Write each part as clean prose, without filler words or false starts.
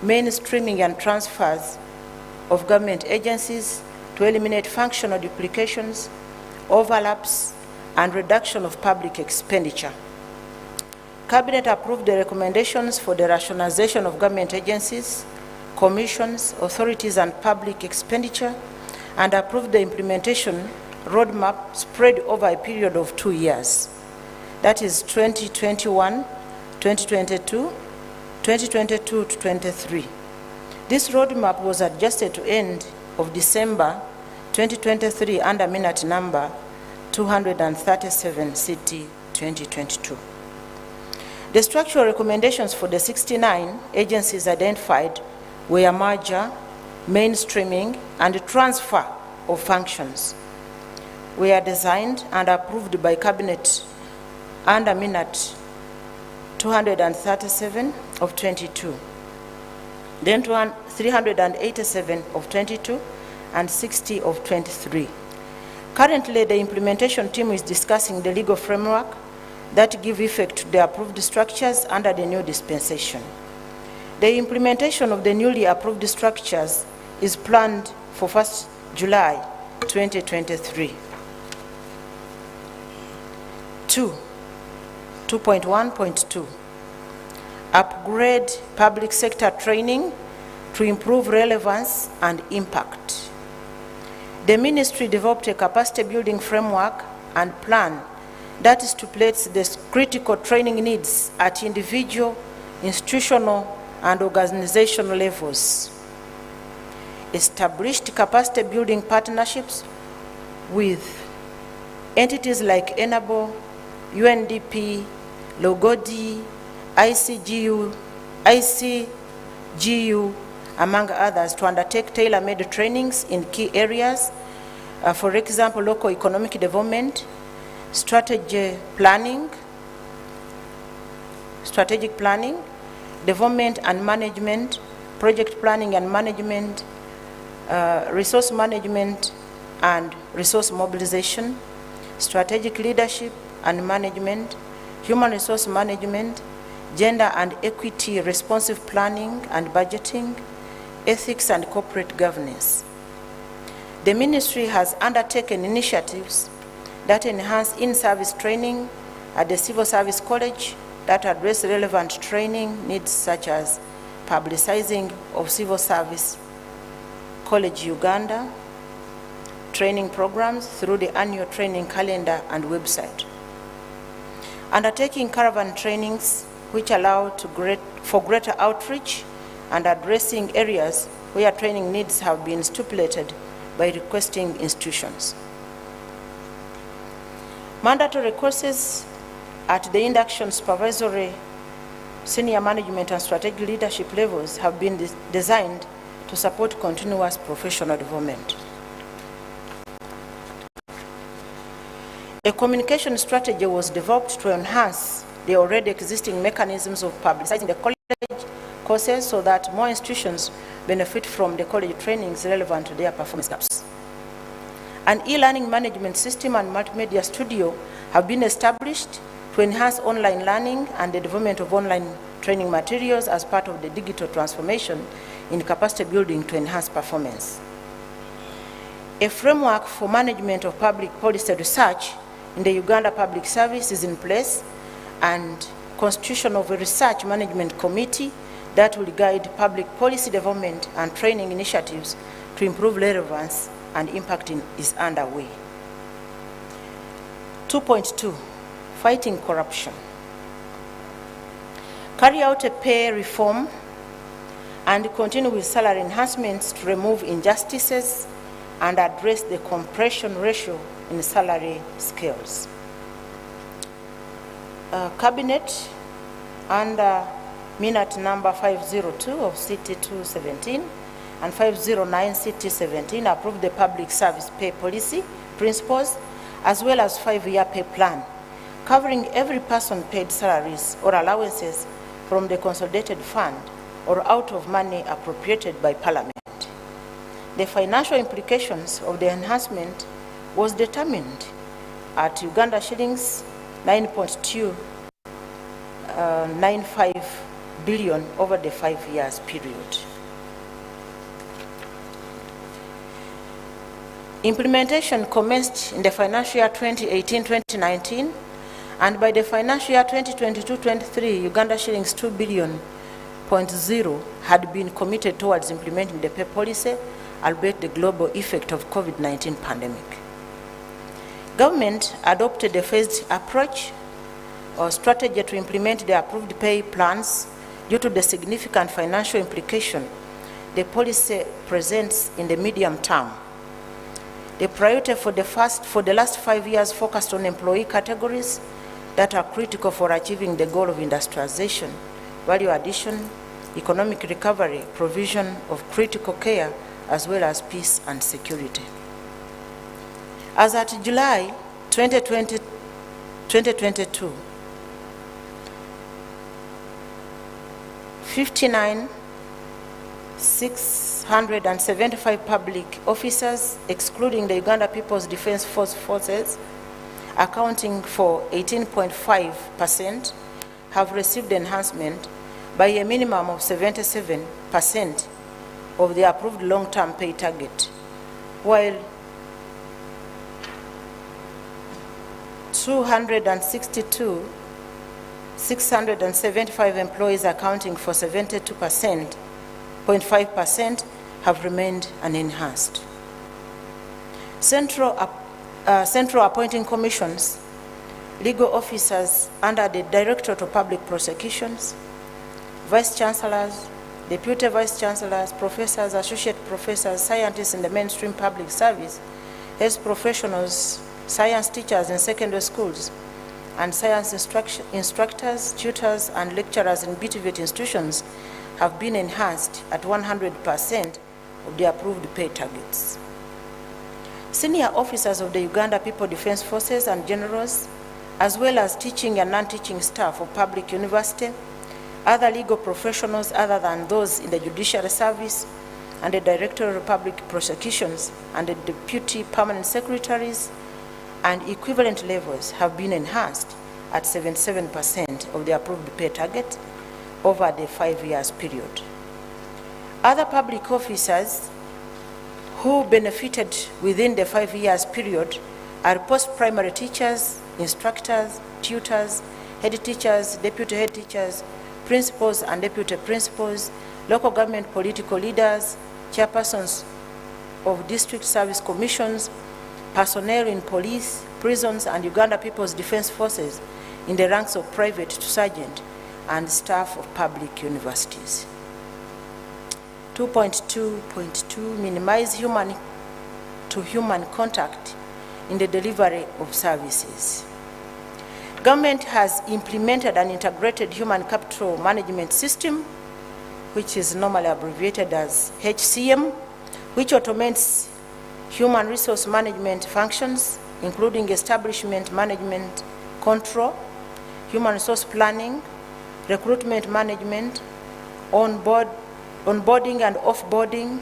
mainstreaming and transfers of government agencies to eliminate functional duplications, overlaps, and reduction of public expenditure. Cabinet approved the recommendations for the rationalization of government agencies, commissions, authorities, and public expenditure, and approved the implementation roadmap spread over a period of 2 years. That is 2021, 2022, 2022 to 23. This roadmap was adjusted to end of December 2023 under minute number 237 CT 2022. The structural recommendations for the 69 agencies identified were merger, mainstreaming, and transfer of functions. Were designed and approved by Cabinet under minute 237 of 22, then 387 of 22, and 60 of 23. Currently, the implementation team is discussing the legal framework that give effect to the approved structures under the new dispensation. The implementation of the newly approved structures is planned for 1st July 2023. 2.1.2 Upgrade public sector training to improve relevance and impact. The ministry developed a capacity building framework and plan that stipulates the critical training needs at individual, institutional, and organizational levels. Established capacity building partnerships with entities like Enable, UNDP, Logodi, ICGU, among others, to undertake tailor-made trainings in key areas, for example, local economic development, strategic planning, development and management, project planning and management, resource management and resource mobilization, strategic leadership and management, human resource management, gender and equity responsive planning and budgeting, ethics and corporate governance. The ministry has undertaken initiatives that enhance in-service training at the Civil Service College that address relevant training needs, such as publicizing of Civil Service College Uganda training programs through the annual training calendar and website. Undertaking caravan trainings which allow for greater outreach and addressing areas where training needs have been stipulated by requesting institutions. Mandatory courses at the induction, supervisory, senior management, and strategic leadership levels have been designed to support continuous professional development. A communication strategy was developed to enhance the already existing mechanisms of publicizing the college courses so that more institutions benefit from the college trainings relevant to their performance gaps. An e-learning management system and multimedia studio have been established to enhance online learning and the development of online training materials as part of the digital transformation in capacity building to enhance performance. A framework for management of public policy research in the Uganda Public Service is in place, and constitution of a research management committee that will guide public policy development and training initiatives to improve relevance and impact is underway. 2.2, fighting corruption. Carry out a pay reform and continue with salary enhancements to remove injustices and address the compression ratio in salary scales. Cabinet under minute number 502 of CT 217 and 509 CT 17 approved the public service pay policy principles as well as 5-year pay plan covering every person paid salaries or allowances from the consolidated fund or out of money appropriated by Parliament. The financial implications of the enhancement was determined at Uganda shillings 9.295 billion over the 5 years period. Implementation commenced in the financial year 2018-2019, and by the financial year 2022-23, Uganda shillings 2 billion had been committed towards implementing the pay policy, albeit the global effect of COVID-19 pandemic. Government adopted a phased approach or strategy to implement the approved pay plans due to the significant financial implication the policy presents in the medium term. The priority for the last 5 years focused on employee categories that are critical for achieving the goal of industrialization, value addition, economic recovery, provision of critical care, as well as peace and security. As at July 2022, 59,675 public officers, excluding the Uganda People's Defence Forces, accounting for 18.5%, have received enhancement by a minimum of 77% of the approved long-term pay target, while 262,675 employees accounting for 72.5% have remained unenhanced. Central appointing commissions, legal officers under the Directorate of Public Prosecutions, vice chancellors, deputy vice chancellors, professors, associate professors, scientists in the mainstream public service, health professionals, science teachers in secondary schools, and science instructors, tutors, and lecturers in BTVET institutions have been enhanced at 100% of the approved pay targets. Senior officers of the Uganda People Defence Forces and generals, as well as teaching and non-teaching staff of public university, other legal professionals other than those in the judiciary service, and the Director of Public Prosecutions and the Deputy Permanent Secretaries and equivalent levels have been enhanced at 77% of the approved pay target over the 5 years period. Other public officers who benefited within the 5 years period are post-primary teachers, instructors, tutors, head teachers, deputy head teachers, principals and deputy principals, local government political leaders, chairpersons of district service commissions, personnel in police, prisons, and Uganda People's Defence Forces in the ranks of private to sergeant, and staff of public universities. 2.2.2 minimize human-to-human contact in the delivery of services. Government has implemented an integrated human capital management system, which is normally abbreviated as HCM, which automates human resource management functions, including establishment management control, human resource planning, recruitment management, onboarding and offboarding,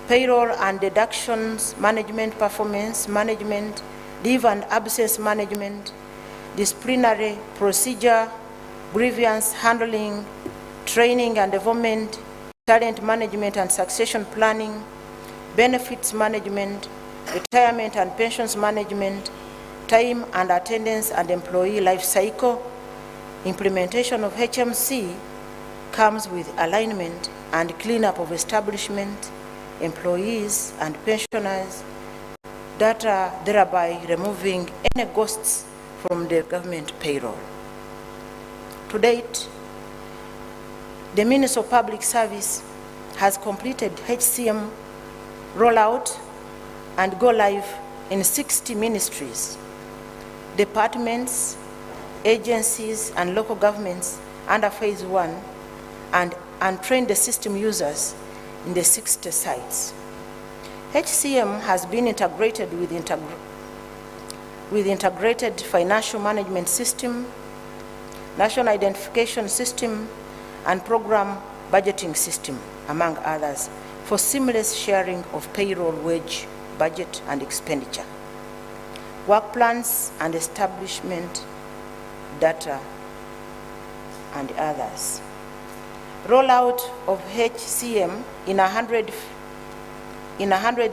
payroll and deductions management, performance management, leave and absence management, disciplinary procedure, grievance handling, training and development, talent management and succession planning, benefits management, retirement and pensions management, time and attendance and employee life cycle. Implementation of HMC comes with alignment and cleanup of establishment, employees and pensioners, data, thereby removing any ghosts from the government payroll. To date, the Ministry of Public Service has completed HCM rollout and go live in 60 ministries, departments, agencies, and local governments under phase 1, and trained the system users in the 60 sites. HCM has been integrated with integrated financial management system, national identification system, and program budgeting system, among others, for seamless sharing of payroll, wage, budget, and expenditure, work plans and establishment data, and others. Rollout of HCM in 100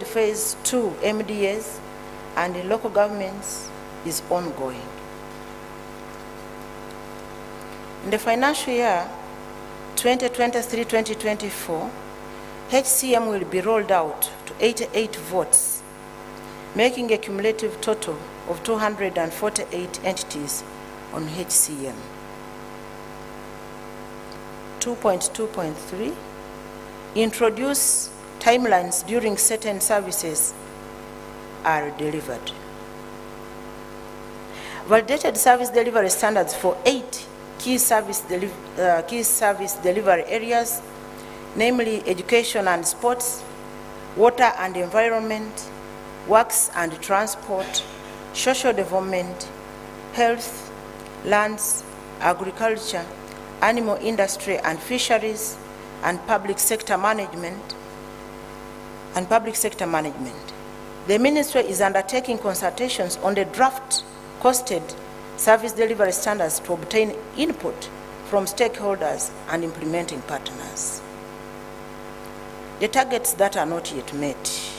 phase 2 MDAs and in local governments is ongoing. In the financial year 2023-2024, HCM will be rolled out to 88 votes, making a cumulative total of 248 entities on HCM. 2.2.3, introduce timelines during certain services are delivered. Validated service delivery standards for 8 key service delivery areas, namely education and sports, water and environment, works and transport, social development, health, lands, agriculture, animal industry and fisheries, and public sector management. The Ministry is undertaking consultations on the draft costed service delivery standards to obtain input from stakeholders and implementing partners. The targets that are not yet met.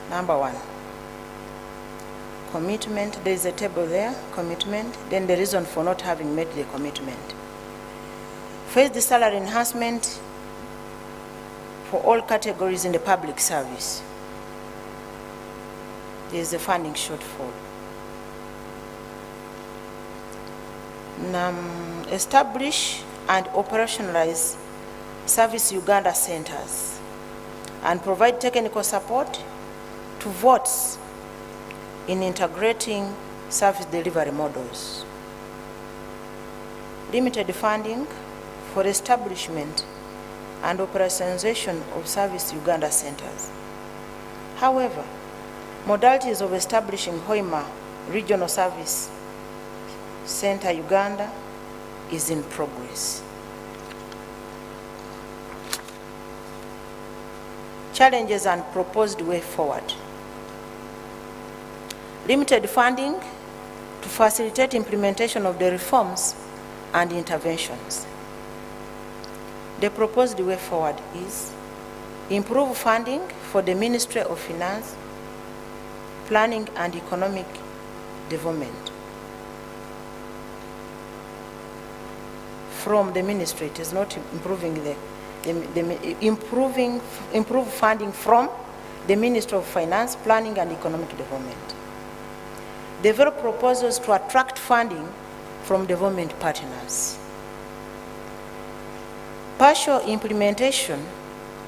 Number 1, commitment. There is a table there, commitment, then the reason for not having met the commitment. First, the salary enhancement for all categories in the public service. There is a funding shortfall. Establish and operationalize Service Uganda centers and provide technical support to votes in integrating service delivery models. Limited funding for establishment and operationalization of Service Uganda centers. However, modalities of establishing Hoima Regional Service Center Uganda is in progress. Challenges and proposed way forward. Limited funding to facilitate implementation of the reforms and interventions. The proposed way forward is improve funding for the Ministry of Finance, Planning and Economic Development. From the ministry, it is not improving improve funding from the Ministry of Finance, Planning and Economic Development. Develop proposals to attract funding from development partners. Partial implementation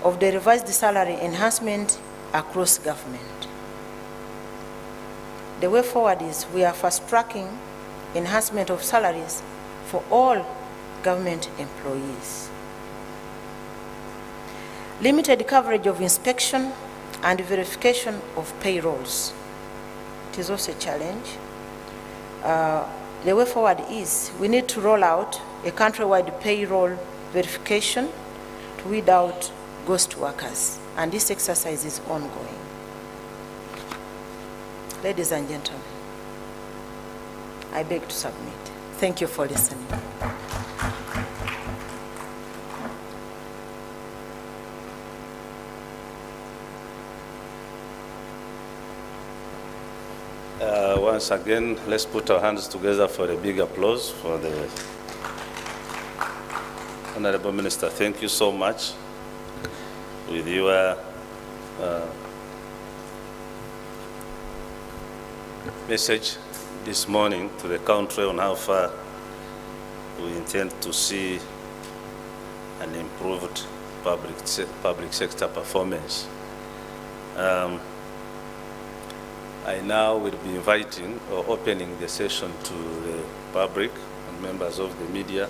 of the revised salary enhancement across government. The way forward is we are fast-tracking enhancement of salaries for all government employees. Limited coverage of inspection and verification of payrolls. It is also a challenge. The way forward is we need to roll out a countrywide payroll verification to weed out ghost workers, and this exercise is ongoing. Ladies and gentlemen, I beg to submit. Thank you for listening. Once again, let's put our hands together for a big applause for the Honorable Minister. Thank you so much with your message this morning to the country on how far we intend to see an improved public sector performance. I now will be inviting or opening the session to the public and members of the media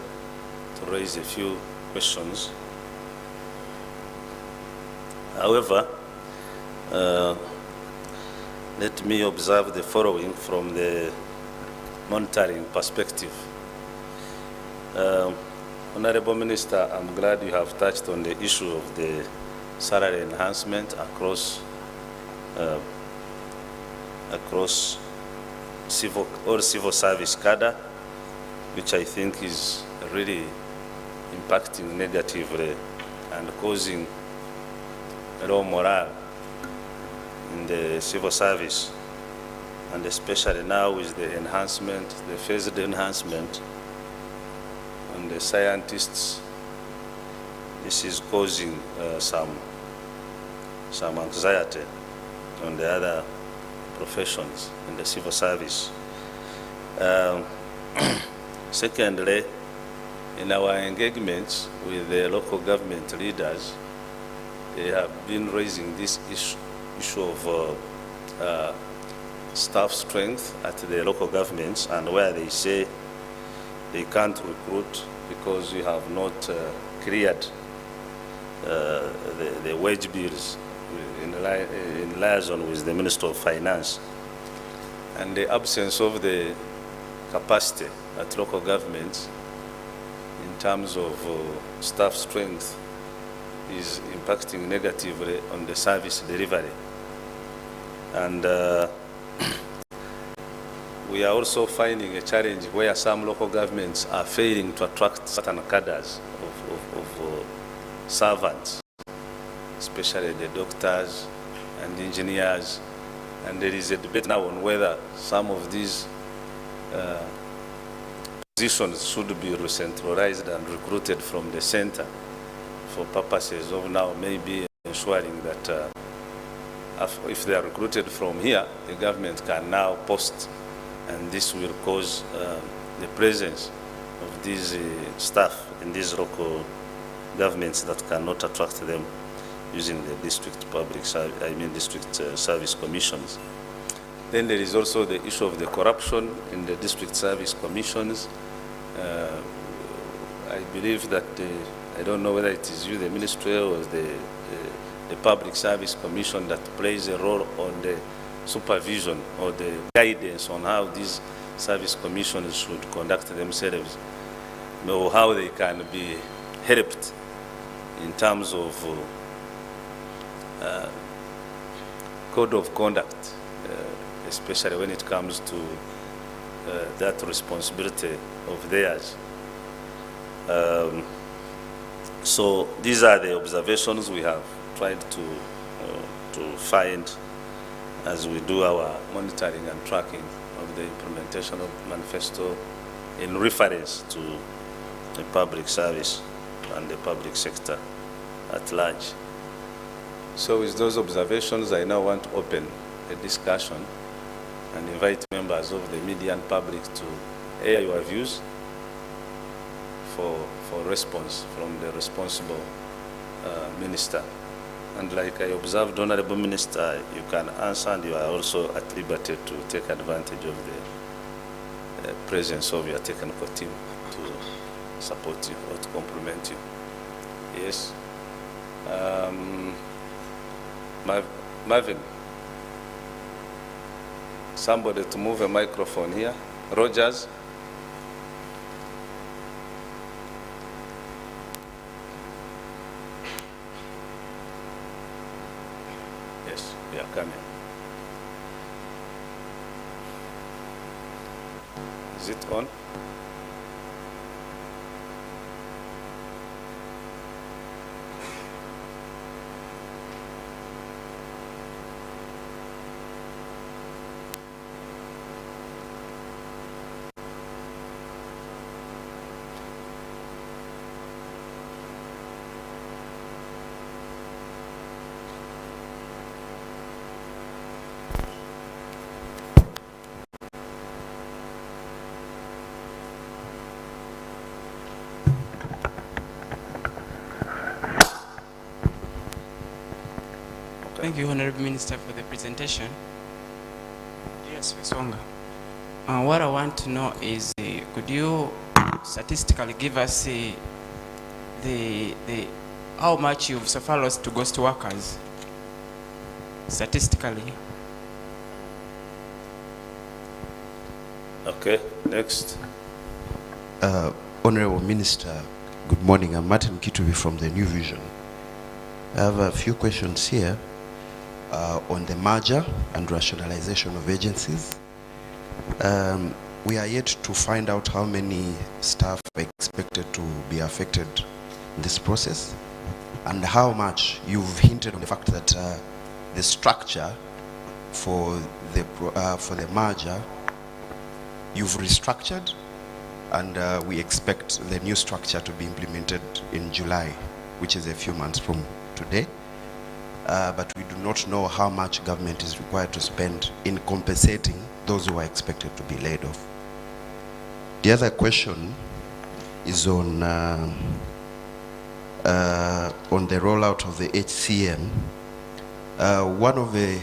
to raise a few questions. However, let me observe the following from the monitoring perspective. Honorable Minister, I'm glad you have touched on the issue of the salary enhancement across civil service cadre, which I think is really impacting negatively and causing low morale in the civil service, and especially now with the enhancement, the phased enhancement on the scientists. This is causing some anxiety on the other professions in the civil service. Secondly, in our engagements with the local government leaders, they have been raising this issue of staff strength at the local governments, and where they say they can't recruit because you have not cleared the wage bills in liaison with the Minister of Finance. And the absence of the capacity at local governments in terms of staff strength is impacting negatively on the service delivery. And we are also finding a challenge where some local governments are failing to attract certain cadres of servants, especially the doctors and engineers. And there is a debate now on whether some of these positions should be centralized and recruited from the center for purposes of now maybe ensuring that if they are recruited from here, the government can now post, and this will cause the presence of these staff in these local governments that cannot attract them using the district district service commissions. Then there is also the issue of the corruption in the district service commissions. I believe that I don't know whether it is you, the Ministerial, or the Public Service Commission that plays a role on the supervision or the guidance on how these service commissions should conduct themselves, or how they can be helped in terms of code of conduct, especially when it comes to that responsibility of theirs. So these are the observations we have tried to find as we do our monitoring and tracking of the implementation of manifesto in reference to the public service and the public sector at large. So with those observations, I now want to open a discussion and invite members of the media and public to air your views for response from the responsible minister. And like I observed, Honorable Minister, you can answer, and you are also at liberty to take advantage of the presence of your technical team to support you or to complement you. Yes. Marvin, somebody to move a microphone here. Rogers. Yes, we are coming. Is it on? Thank you, Honorable Minister, for the presentation. Yes, Songa. What I want to know is, could you statistically give us how much you've so far lost to ghost workers? Statistically. Okay, next. Honorable Minister, good morning. I'm Martin Kitubi from the New Vision. I have a few questions here on the merger and rationalization of agencies. We are yet to find out how many staff are expected to be affected this process, and how much you've hinted on the fact that the structure for the merger you've restructured, and we expect the new structure to be implemented in July, which is a few months from today. But we do not know how much government is required to spend in compensating those who are expected to be laid off. The other question is on the rollout of the HCM. One of the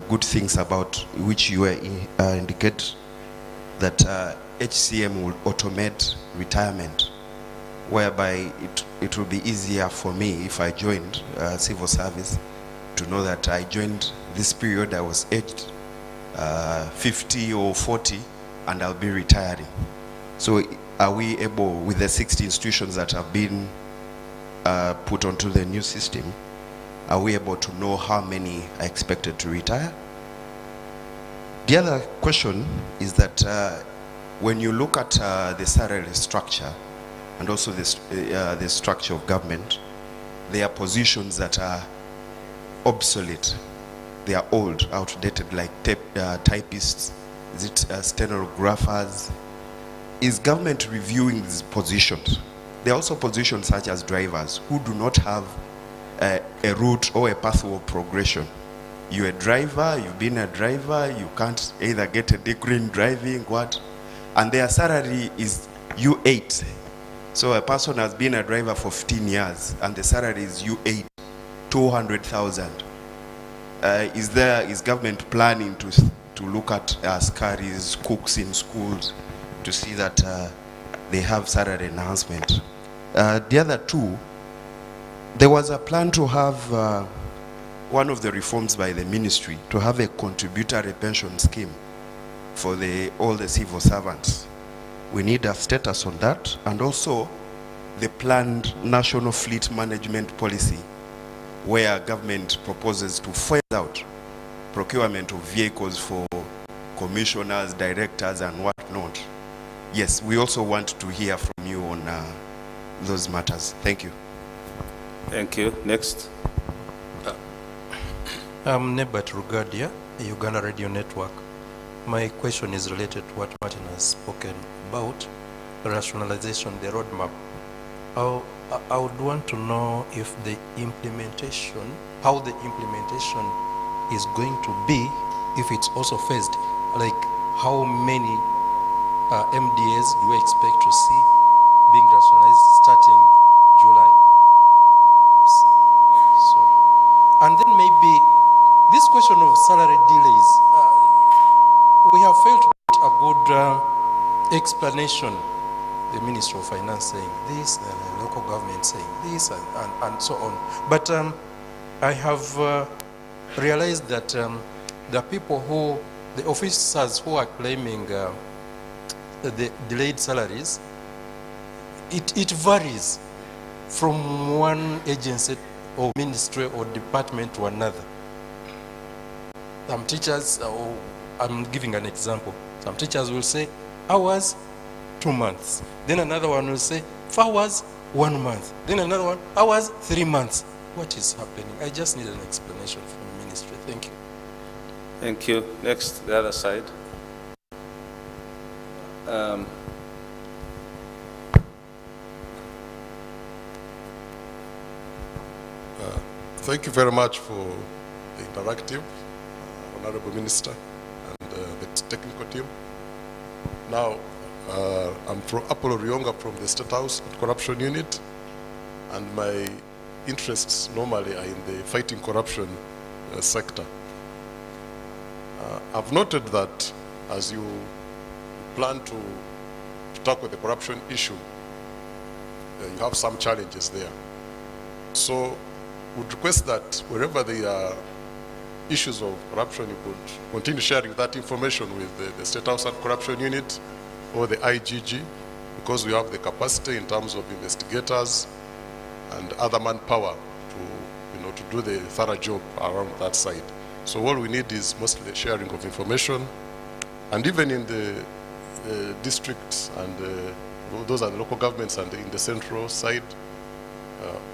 good things about which you indicate that HCM will automate retirement, whereby it will be easier for me if I joined civil service to know that I joined this period, I was aged 50 or 40 and I'll be retiring. So are we able, with the 60 institutions that have been put onto the new system, are we able to know how many are expected to retire? The other question is that when you look at the salary structure and also the structure of government, there are positions that are obsolete. They are old, outdated, like typists, is it stenographers? Is government reviewing these positions? There are also positions such as drivers who do not have a route or a pathway of progression. You're a driver, you've been a driver, you can't either get a degree in driving, and their salary is U8. So a person has been a driver for 15 years and the salary is U8, 200,000. Is government planning to look at askaris, cooks in schools to see that they have salary enhancement? The other two, there was a plan to have one of the reforms by the ministry to have a contributory pension scheme for all the civil servants. We need a status on that, and also the planned national fleet management policy, where government proposes to phase out procurement of vehicles for commissioners, directors, and whatnot. Yes, we also want to hear from you on those matters. Thank you. Thank you. Next. I'm Nebat Rugadia, Uganda Radio Network. My question is related to what Martin has spoken about, rationalization, the roadmap. I would want to know if the implementation, how the implementation is going to be, if it's also phased, like how many MDAs do we expect to see being rationalized starting July? Sorry. And then maybe this question of salary delays, we have failed to get a good explanation. The Minister of Finance saying this, and the local government saying this, and so on. But I have realized that the people the officers who are claiming the delayed salaries, it varies from one agency or ministry or department to another. Some teachers, I'm giving an example, some teachers will say hours, 2 months. Then another one will say 4 hours, 1 month. Then another one, hours, 3 months. What is happening? I just need an explanation from the ministry. Thank you. Thank you. Next, the other side. Thank you very much for the interactive, Honorable Minister, and the technical team. Now, I'm from Apollo Rionga from the State House Corruption Unit, and my interests normally are in the fighting corruption sector. I've noted that as you plan to tackle the corruption issue, you have some challenges there. So would request that wherever there are issues of corruption, you could continue sharing that information with the State House Corruption Unit or the IGG, because we have the capacity in terms of investigators and other manpower to do the thorough job around that side. So all we need is mostly sharing of information, and even in the districts and those are the local governments, and in the central side,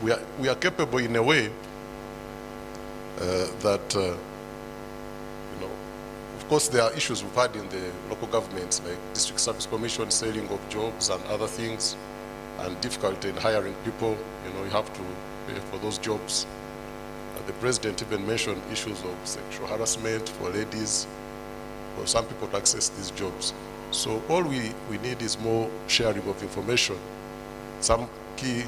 we are capable in a way that, of course, there are issues we've had in the local governments, like District Service Commission, selling of jobs and other things, and difficulty in hiring people. You have to pay for those jobs. The president even mentioned issues of sexual harassment for ladies, for some people to access these jobs. So all we need is more sharing of information, some key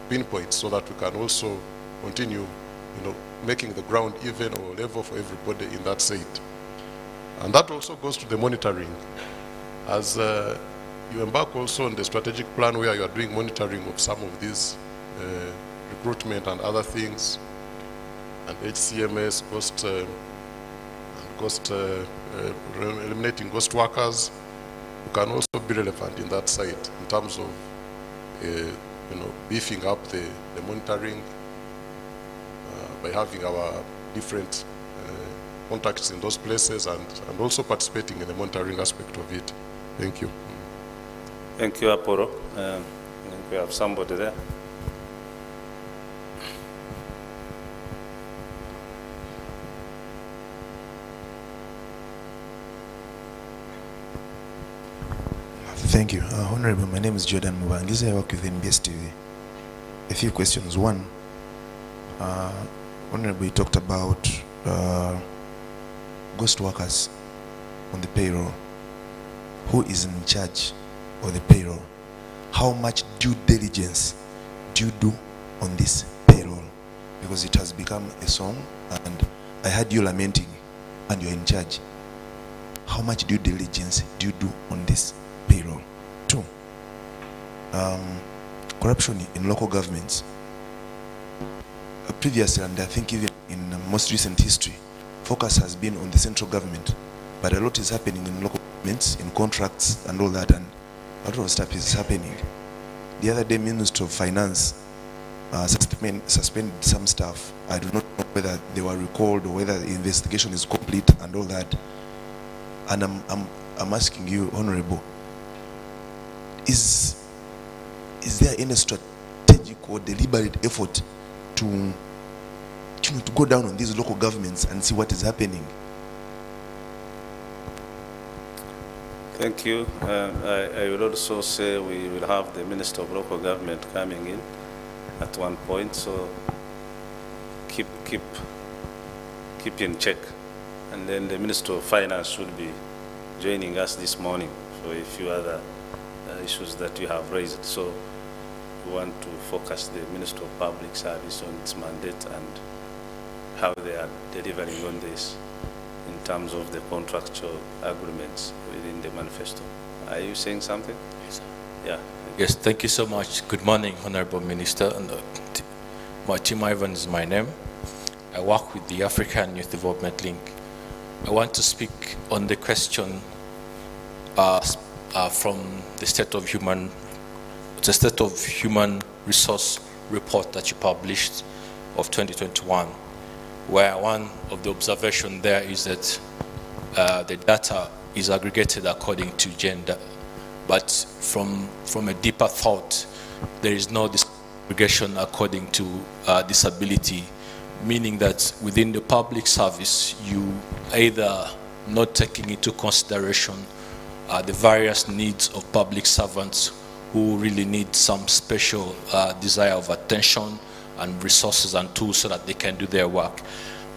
pinpoints, so that we can also continue, making the ground even or level for everybody in that state. And that also goes to the monitoring. As you embark also on the strategic plan where you are doing monitoring of some of these recruitment and other things, and HCMS, eliminating ghost workers, you can also be relevant in that side in terms of beefing up the monitoring by having our different contacts in those places and also participating in the monitoring aspect of it. Thank you. Thank you, Apollo. I think we have somebody there. Thank you. Honorable, my name is Jordan Mubangizi. I work with NBS TV. A few questions. One, Honorable, you talked about ghost workers on the payroll. Who is in charge of the payroll? How much due diligence do you do on this payroll? Because it has become a song, and I heard you lamenting, and you're in charge. How much due diligence do you do on this payroll? Two, corruption in local governments. Previously, and I think even in most recent history, focus has been on the central government, but a lot is happening in local governments, in contracts and all that, and a lot of stuff is happening. The other day, Minister of Finance suspended some staff. I do not know whether they were recalled or whether the investigation is complete and all that. And I'm asking you, Honorable, is there any strategic or deliberate effort to go down on these local governments and see what is happening? Thank you. I will also say we will have the Minister of Local Government coming in at one point, so keep in check. And then the Minister of Finance should be joining us this morning for a few other issues that you have raised. So we want to focus the Minister of Public Service on its mandate and how they are delivering on this in terms of the contractual agreements within the manifesto. Are you saying something? Yes, sir. Yeah. Yes, thank you so much. Good morning, Honorable Minister. And Tim Ivan is my name. I work with the African Youth Development Link. I want to speak on the question from the State of Human Resource report that you published of 2021, where one of the observations there is that the data is aggregated according to gender, but from a deeper thought, there is no disaggregation according to disability, meaning that within the public service, you either not taking into consideration the various needs of public servants who really need some special desire of attention and resources and tools so that they can do their work.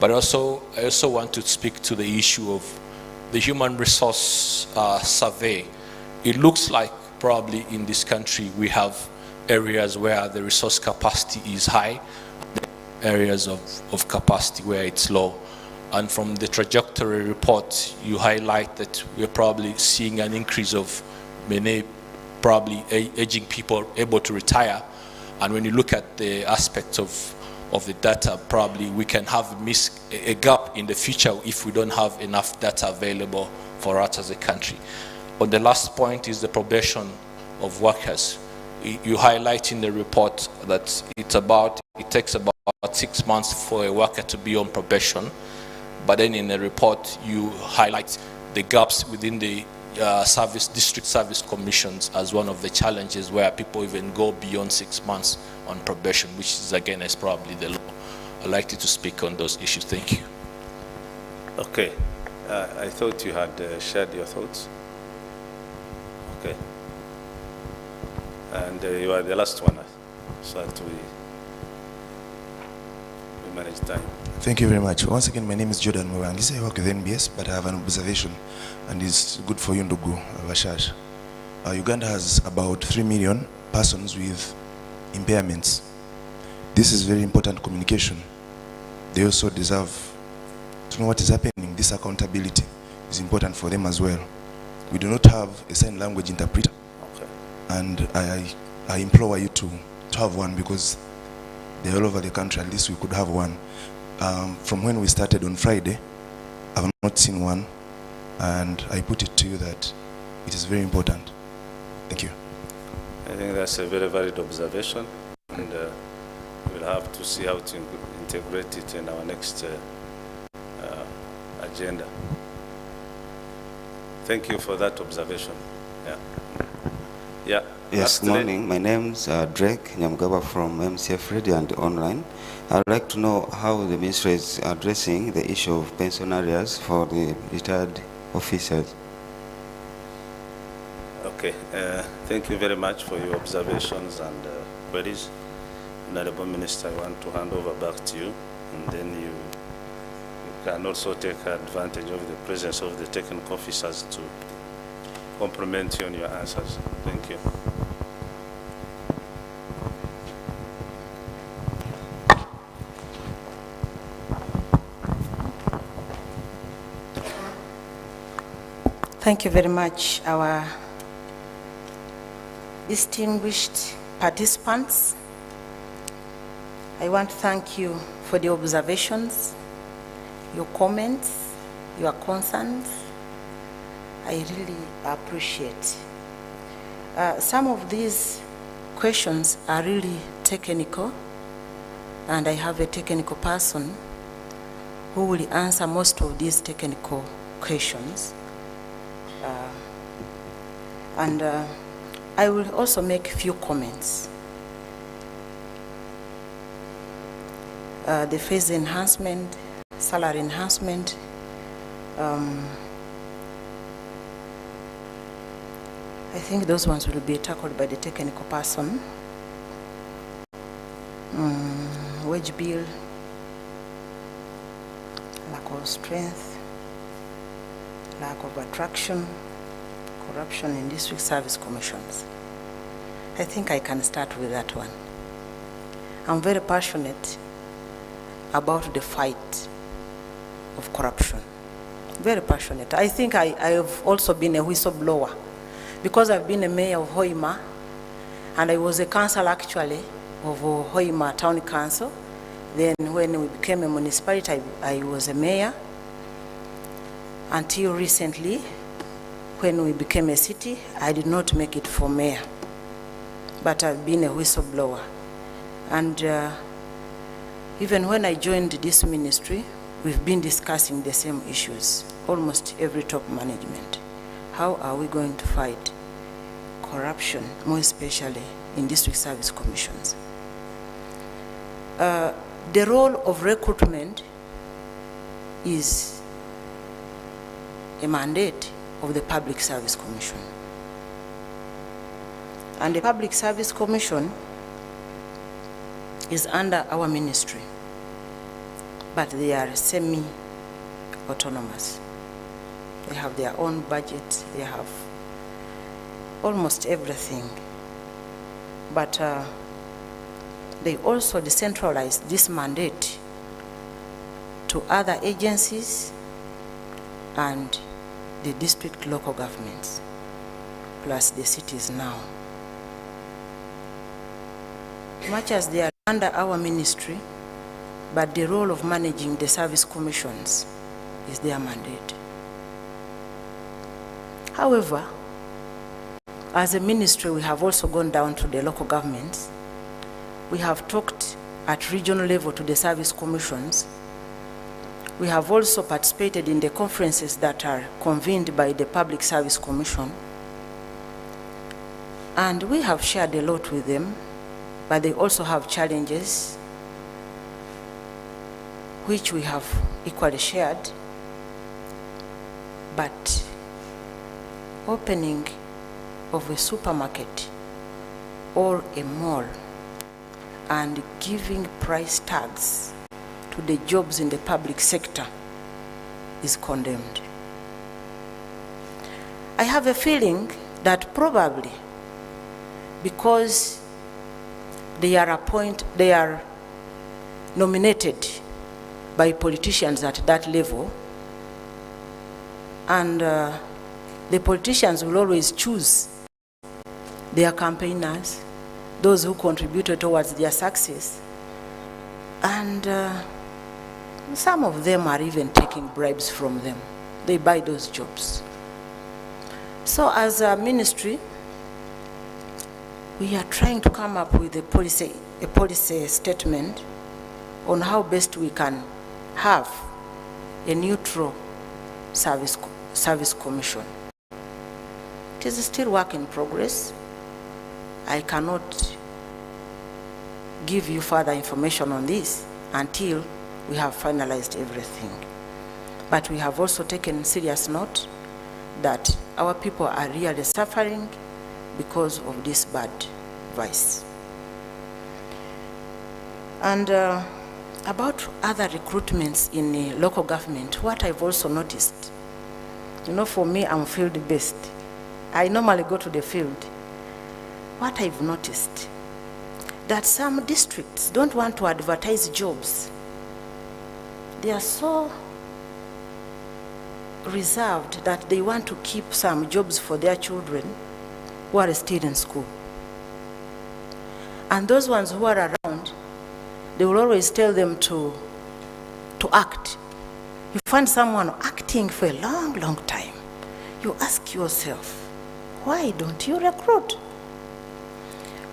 But I also want to speak to the issue of the human resource survey. It looks like probably in this country we have areas where the resource capacity is high, areas of capacity where it's low. And from the trajectory report, you highlight that we're probably seeing an increase of many probably aging people able to retire. And when you look at the aspects of the data, probably we can have a gap in the future if we don't have enough data available for us as a country. On the last point is the probation of workers. You highlight in the report that it takes about 6 months for a worker to be on probation, but then in the report you highlight the gaps within the district service commissions as one of the challenges where people even go beyond 6 months on probation, which is against probably the law. I'd like you to speak on those issues. Thank you. Okay. I thought you had shared your thoughts. Okay. And you are the last one, so that we manage time. Thank you very much. Once again, my name is Jordan Mwangise. I work with NBS, but I have an observation, and it's good for you, Ndugu Bashash. Uganda has about 3 million persons with impairments. This is very important communication. They also deserve to know what is happening. This accountability is important for them as well. We do not have a sign language interpreter. Okay. And I implore you to have one, because they're all over the country. At least we could have one. From when we started on Friday, I've not seen one, and I put it to you that it is very important. Thank you. I think that's a very valid observation, and we'll have to see how to integrate it in our next agenda. Thank you for that observation. Yeah. Yeah. Yes, good morning. My name's Drake Nyamugaba from MCF Radio and online. I'd like to know how the ministry is addressing the issue of pension arrears for the retired officers. Okay. Thank you very much for your observations and queries. Honorable Minister, I want to hand over back to you, and then you can also take advantage of the presence of the technical officers to compliment you on your answers. Thank you. Thank you very much, our distinguished participants. I want to thank you for the observations, your comments, your concerns. I really appreciate. Some of these questions are really technical, and I have a technical person who will answer most of these technical questions. I will also make a few comments. The phase enhancement, salary enhancement, I think those ones will be tackled by the technical person. Wage bill, lack of strength, lack of attraction, corruption in district service commissions. I think I can start with that one. I'm very passionate about the fight of corruption. Very passionate. I think I have also been a whistleblower, because I've been a mayor of Hoima, and I was a council actually of Hoima Town Council. Then when we became a municipality, I was a mayor until recently. When we became a city, I did not make it for mayor, but I've been a whistleblower. And even when I joined this ministry, we've been discussing the same issues, almost every top management. How are we going to fight corruption, more especially in district service commissions? The role of recruitment is a mandate of the Public Service Commission. And the Public Service Commission is under our ministry, but they are semi-autonomous. They have their own budget, they have almost everything. But they also decentralize this mandate to other agencies and the district local governments, plus the cities now. Much as they are under our ministry, but the role of managing the service commissions is their mandate. However, as a ministry, we have also gone down to the local governments. We have talked at regional level to the service commissions. We have also participated in the conferences that are convened by the Public Service Commission. And we have shared a lot with them but they also have challenges which we have equally shared. But opening of a supermarket or a mall and giving price tags to the jobs in the public sector is condemned. I have a feeling that probably because they are nominated by politicians at that level, and the politicians will always choose their campaigners, those who contributed towards their success, and some of them are even taking bribes from them. They buy those jobs. So as a ministry, we are trying to come up with a policy statement on how best we can have a neutral service commission. It is still work in progress. I cannot give you further information on this until we have finalized everything. But we have also taken serious note that our people are really suffering because of this bad vice. And about other recruitments in local government, what I've also noticed, for me, I'm field-based. I normally go to the field. What I've noticed, that some districts don't want to advertise jobs. They are so reserved that they want to keep some jobs for their children who are still in school. And those ones who are around, they will always tell them to act. You find someone acting for a long, long time. You ask yourself, why don't you recruit?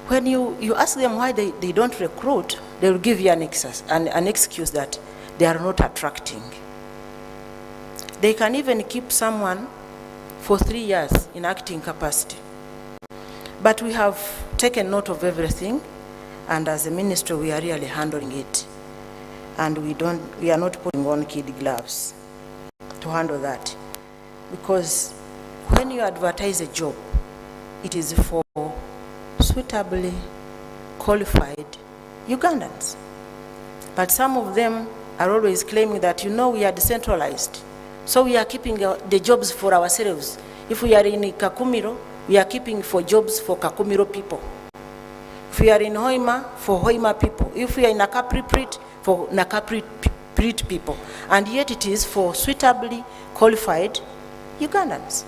When you ask them why they don't recruit, they will give you an excuse that they are not attracting. They can even keep someone for 3 years in acting capacity. But we have taken note of everything, and as a ministry, we are really handling it. And we are not putting on kid gloves to handle that. Because when you advertise a job, it is for suitably qualified Ugandans. But some of them are always claiming that, we are decentralized. So we are keeping the jobs for ourselves. If we are in Kakumiro, we are keeping for jobs for Kakumiro people. If we are in Hoima, for Hoima people. If we are in Nakapri-Prit, for Nakapri-Prit people. And yet it is for suitably qualified Ugandans.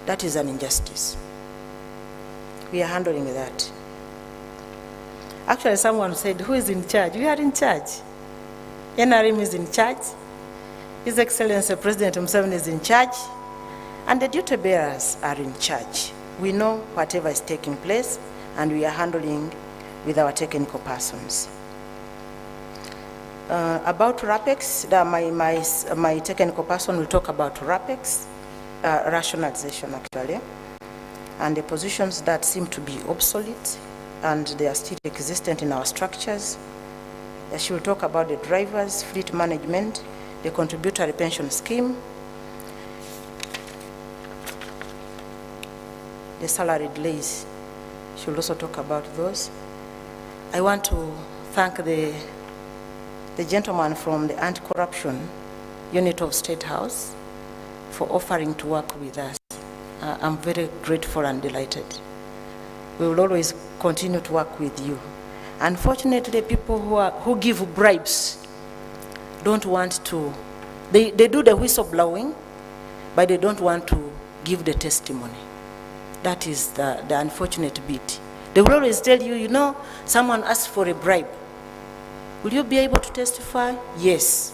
That is an injustice. We are handling that. Actually, someone said, who is in charge? We are in charge. NRM is in charge. His Excellency President Museveni is in charge. And the duty bearers are in charge. We know whatever is taking place, and we are handling with our technical persons. About RAPEX, my technical person will talk about RAPEX, rationalization actually, and the positions that seem to be obsolete and they are still existent in our structures. She will talk about the drivers, fleet management, the contributory pension scheme, the salary delays. She will also talk about those. I want to thank the gentleman from the Anti-Corruption Unit of State House for offering to work with us. I'm very grateful and delighted. We will always continue to work with you. Unfortunately, people who give bribes don't want to, they do the whistleblowing, but they don't want to give the testimony. That is the unfortunate bit. They will always tell you, someone asked for a bribe. Will you be able to testify? Yes.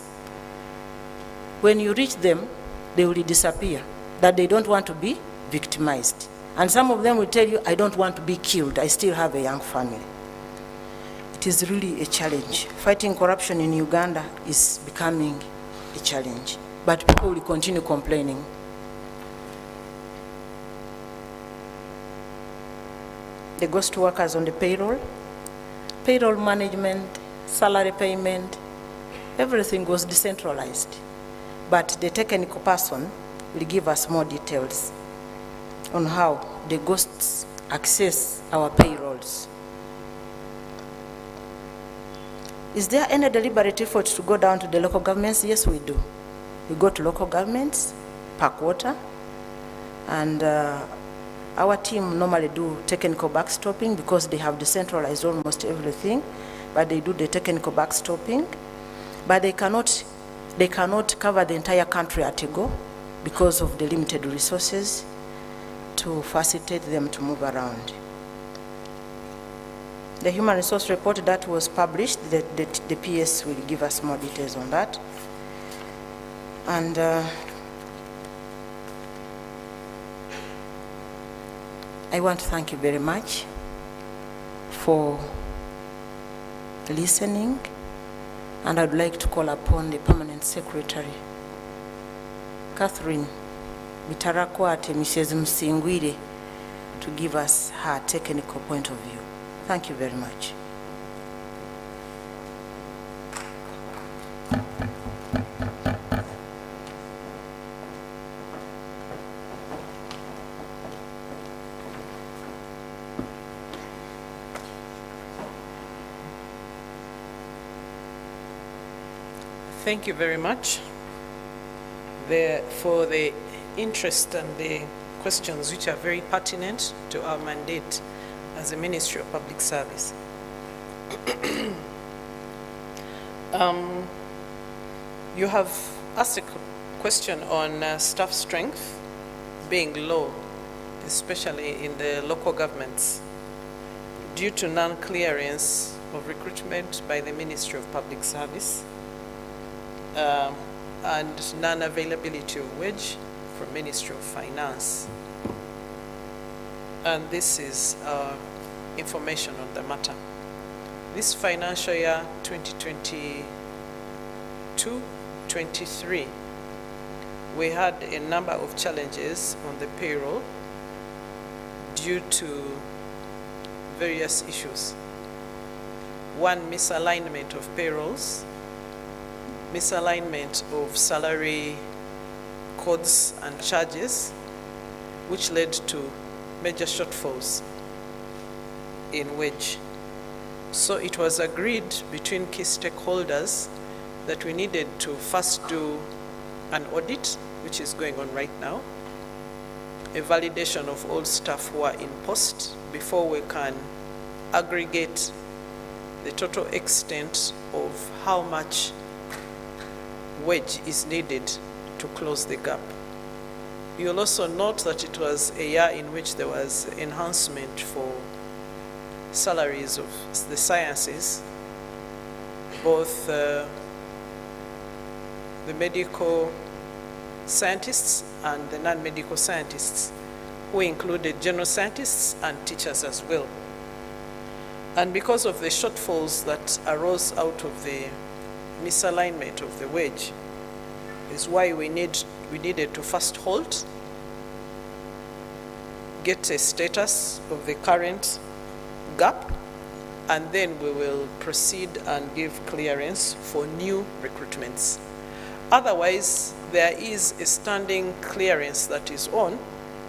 When you reach them, they will disappear, that they don't want to be victimized. And some of them will tell you, I don't want to be killed. I still have a young family. It is really a challenge. Fighting corruption in Uganda is becoming a challenge, but people will continue complaining. The ghost workers on the payroll, payroll management, salary payment, everything was decentralized. But the technical person will give us more details on how the ghosts access our payrolls. Is there any deliberate effort to go down to the local governments? Yes, we do. We go to local governments per quarter, and our team normally do technical backstopping because they have decentralized almost everything, but they do the technical backstopping. But they cannot cover the entire country at a go because of the limited resources to facilitate them to move around. The human resource report that was published, the PS will give us more details on that. And I want to thank you very much for listening, and I'd like to call upon the Permanent Secretary, Catherine Bitarakwate, Mrs. Msingwire, to give us her technical point of view. Thank you very much. Thank you very much for the interest and the questions which are very pertinent to our mandate as a Ministry of Public Service. You have asked a question on staff strength being low, especially in the local governments, due to non-clearance of recruitment by the Ministry of Public Service and non-availability of wage from Ministry of Finance. And this is information on the matter. This financial year 2022-23, we had a number of challenges on the payroll due to various issues. One, misalignment of payrolls, misalignment of salary codes and charges, which led to major shortfalls in wage. So it was agreed between key stakeholders that we needed to first do an audit, which is going on right now, a validation of all staff who are in post before we can aggregate the total extent of how much wage is needed to close the gap. You'll also note that it was a year in which there was enhancement for salaries of the sciences, both the medical scientists and the non-medical scientists, who included general scientists and teachers as well. And because of the shortfalls that arose out of the misalignment of the wage, is why we needed to first halt, get a status of the current gap, and then we will proceed and give clearance for new recruitments. Otherwise, there is a standing clearance that is on,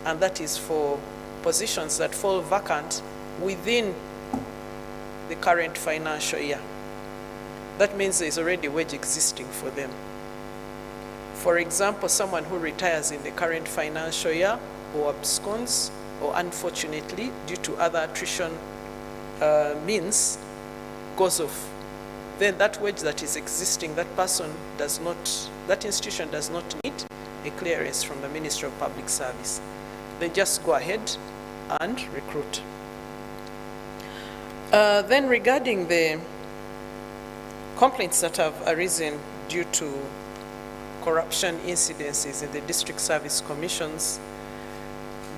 and that is for positions that fall vacant within the current financial year. That means there's already wage existing for them. For example, someone who retires in the current financial year or absconds, or unfortunately, due to other attrition means, goes off. Then that wage that is existing, that person does not, that institution does not need a clearance from the Ministry of Public Service. They just go ahead and recruit. Then regarding the complaints that have arisen due to corruption incidences in the district service commissions,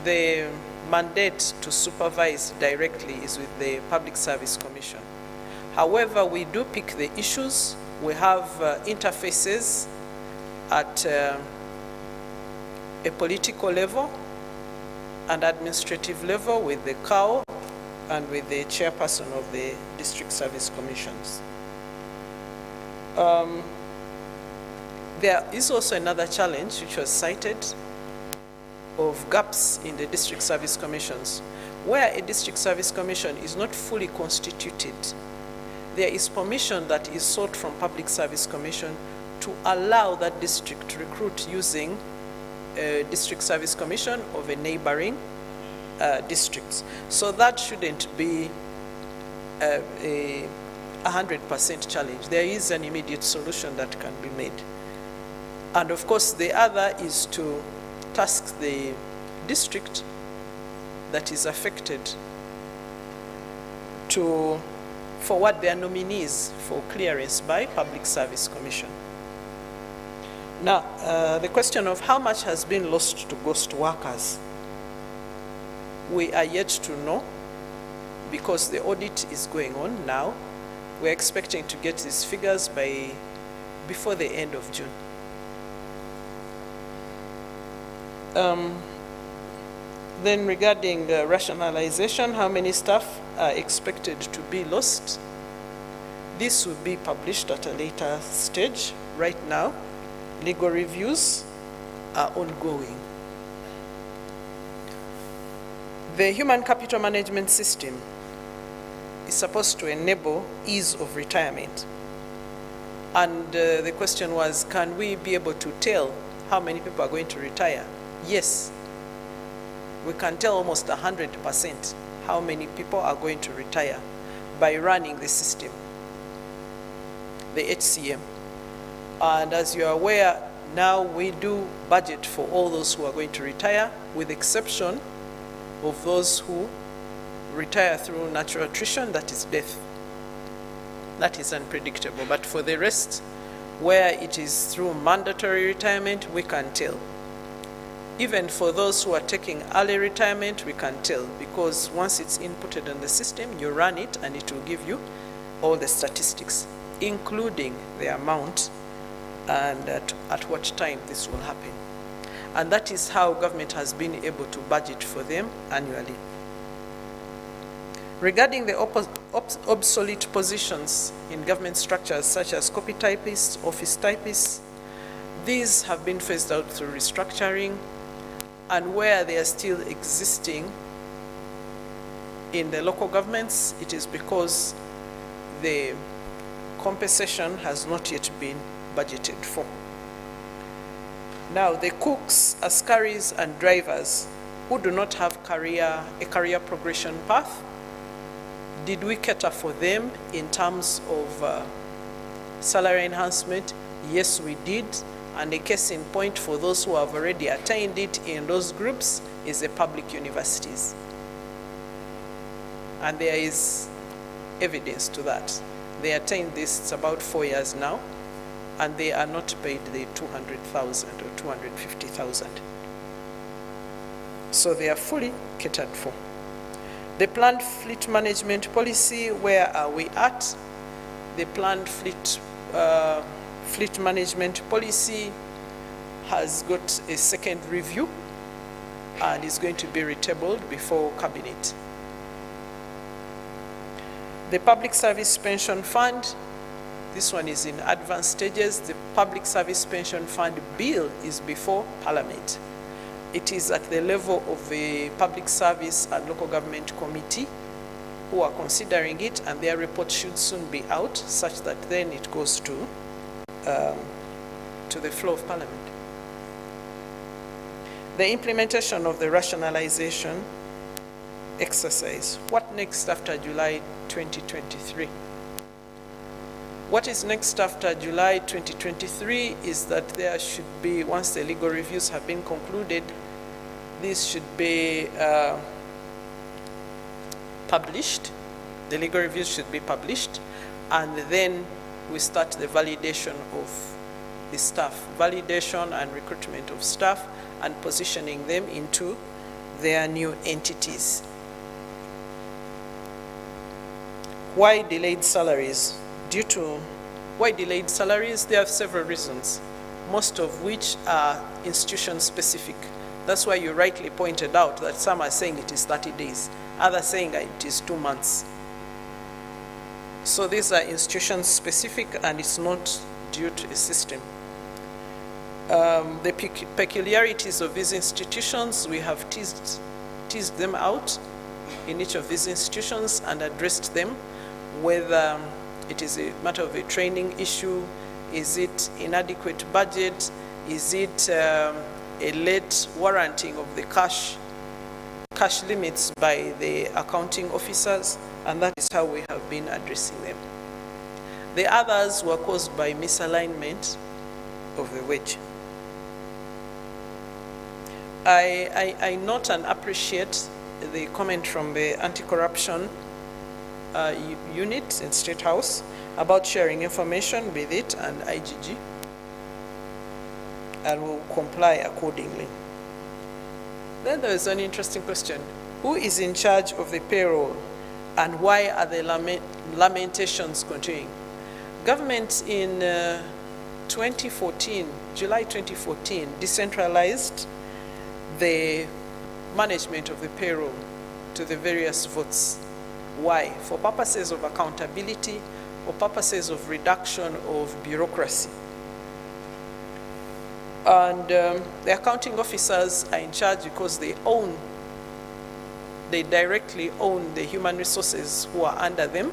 the mandate to supervise directly is with the Public Service Commission. However, we do pick the issues. We have interfaces at a political level and administrative level with the CAO and with the chairperson of the district service commissions. There is also another challenge which was cited of gaps in the district service commissions. Where a district service commission is not fully constituted, there is permission that is sought from public service commission to allow that district to recruit using a district service commission of a neighboring districts. So that shouldn't be a 100% challenge. There is an immediate solution that can be made. And of course, the other is to task the district that is affected to forward their nominees for clearance by Public Service Commission. Now, the question of how much has been lost to ghost workers, we are yet to know because the audit is going on now. We're expecting to get these figures before the end of June. Then regarding rationalization, how many staff are expected to be lost? This will be published at a later stage. Right now, legal reviews are ongoing. The human capital management system is supposed to enable ease of retirement. And the question was, can we be able to tell how many people are going to retire? Yes, we can tell almost 100% how many people are going to retire by running the system, the HCM. And as you are aware, now we do budget for all those who are going to retire, with exception of those who retire through natural attrition, that is death. That is unpredictable. But for the rest, where it is through mandatory retirement, we can tell. Even for those who are taking early retirement, we can tell, because once it's inputted in the system, you run it and it will give you all the statistics, including the amount and at what time this will happen. And that is how government has been able to budget for them annually. Regarding the obsolete positions in government structures, such as copy typists, office typists, these have been phased out through restructuring, and where they are still existing in the local governments, it is because the compensation has not yet been budgeted for. Now, the cooks, askaris, and drivers who do not have a career progression path, did we cater for them in terms of salary enhancement? Yes, we did. And a case in point for those who have already attained it in those groups is the public universities. And there is evidence to that. They attained this, it's about 4 years now, and they are not paid the 200,000 or 250,000. So they are fully catered for. The planned fleet management policy, where are we at? The planned fleet management policy has got a second review and is going to be retabled before cabinet. The public service pension fund, this one is in advanced stages. The public service pension fund bill is before Parliament. It is at the level of the Public Service and Local Government Committee who are considering it, and their report should soon be out, such that then it goes to the floor of Parliament. The implementation of the rationalization exercise. What next after July 2023? What is next after July 2023 is that there should be, once the legal reviews have been concluded, this should be published. The legal reviews should be published, and then we start the validation of the staff, validation and recruitment of staff, and positioning them into their new entities. Why delayed salaries? Why delayed salaries? There are several reasons, most of which are institution specific. That's why you rightly pointed out that some are saying it is 30 days. others saying it is 2 months. So these are institution specific and it's not due to a system. The peculiarities of these institutions, we have teased them out in each of these institutions and addressed them, whether it is a matter of a training issue, is it inadequate budget, is it a late warranting of the cash limits by the accounting officers, and that is how we have been addressing them. The others were caused by misalignment of the wage. I note and appreciate the comment from the anti-corruption unit in State House about sharing information with it and IGG, and will comply accordingly. Then there is an interesting question. Who is in charge of the payroll and why are the lamentations continuing? Government in 2014, July 2014, decentralized the management of the payroll to the various votes. Why? For purposes of accountability, for purposes of reduction of bureaucracy. And the accounting officers are in charge because they directly own the human resources who are under them.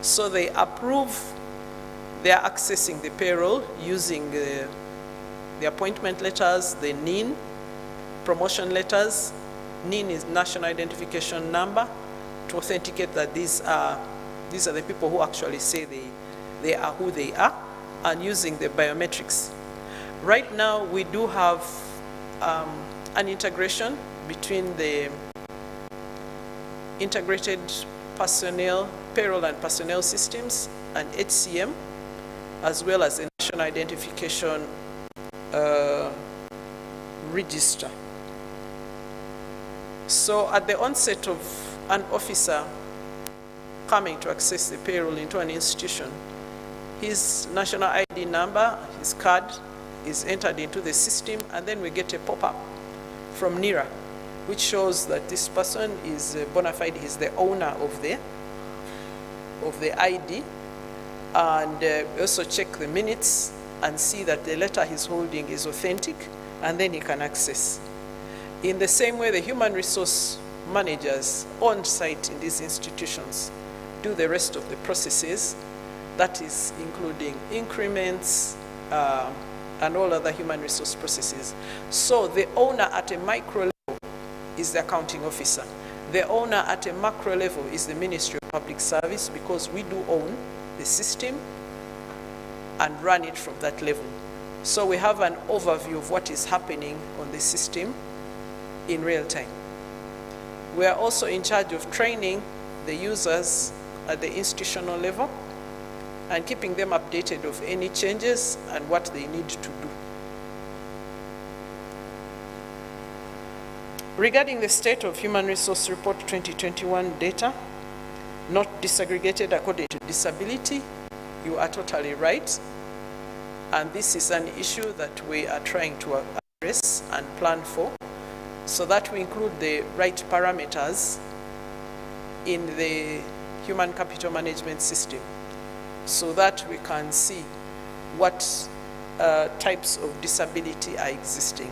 So they approve their accessing the payroll using the appointment letters, the NIN, promotion letters. NIN is National Identification Number, to authenticate that these are the people who actually say they are who they are, and using the biometrics. Right now, we do have an integration between the integrated personnel, payroll and personnel systems and HCM, as well as the National Identification Register. So at the onset of an officer coming to access the payroll into an institution, his national ID number, his card, is entered into the system, and then we get a pop-up from NIRA, which shows that this person is bona fide, he's the owner of the ID, and also check the minutes and see that the letter he's holding is authentic, and then he can access. In the same way, the human resource managers on site in these institutions do the rest of the processes, that is including increments, and all other human resource processes. So the owner at a micro level is the accounting officer. The owner at a macro level is the Ministry of Public Service, because we do own the system and run it from that level. So we have an overview of what is happening on the system in real time. We are also in charge of training the users at the institutional level and keeping them updated of any changes and what they need to do. Regarding the State of Human Resource Report 2021 data, not disaggregated according to disability, you are totally right. And this is an issue that we are trying to address and plan for, so that we include the right parameters in the human capital management system, so that we can see what types of disability are existing.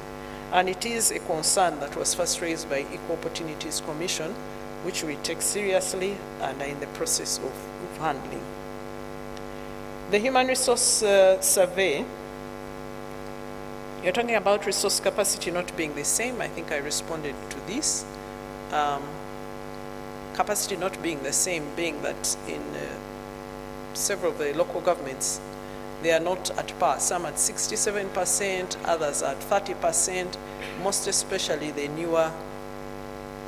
And it is a concern that was first raised by Equal Opportunities Commission, which we take seriously and are in the process of handling. The human resource survey, you're talking about resource capacity not being the same. I think I responded to this. Capacity not being the same, being that in several of the local governments, they are not at par. Some at 67%, others at 30%, most especially the newer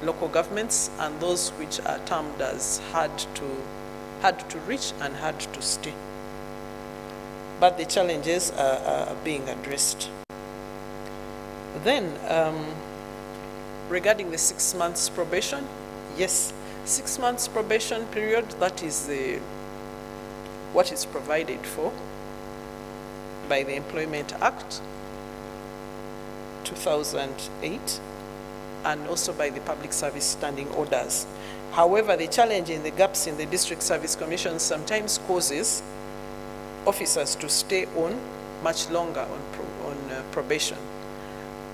local governments and those which are termed as hard to reach and hard to stay. But the challenges are being addressed. Then, regarding the 6 months probation, yes, 6 months probation period, that is what is provided for by the Employment Act 2008 and also by the Public Service Standing Orders. However, the challenge in the gaps in the district service commissions sometimes causes officers to stay on much longer on probation.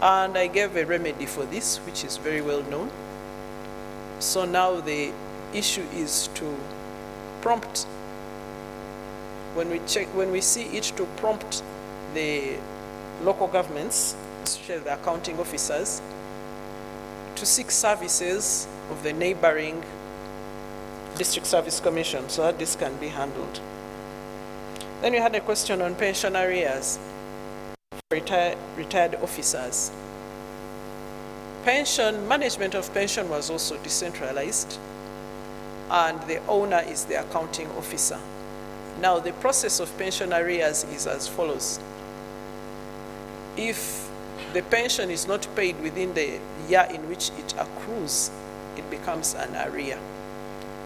And I gave a remedy for this, which is very well known. So now the issue is to prompt, when we see it, to prompt the local governments, especially the accounting officers, to seek services of the neighboring district service commission so that this can be handled. Then we had a question on pension arrears for retired officers. Management of pension was also decentralized, and the owner is the accounting officer. Now, the process of pension arrears is as follows. If the pension is not paid within the year in which it accrues, it becomes an arrear.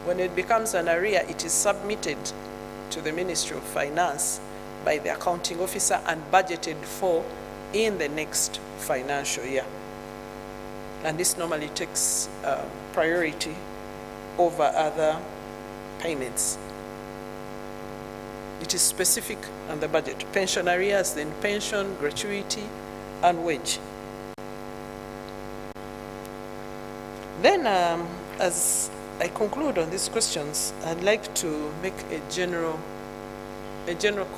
When it becomes an arrear, it is submitted to the Ministry of Finance by the accounting officer and budgeted for in the next financial year. And this normally takes priority over other payments. It is specific on the budget. Pension arrears, then pension, gratuity, and wage. Then, as I conclude on these questions, I'd like to make a general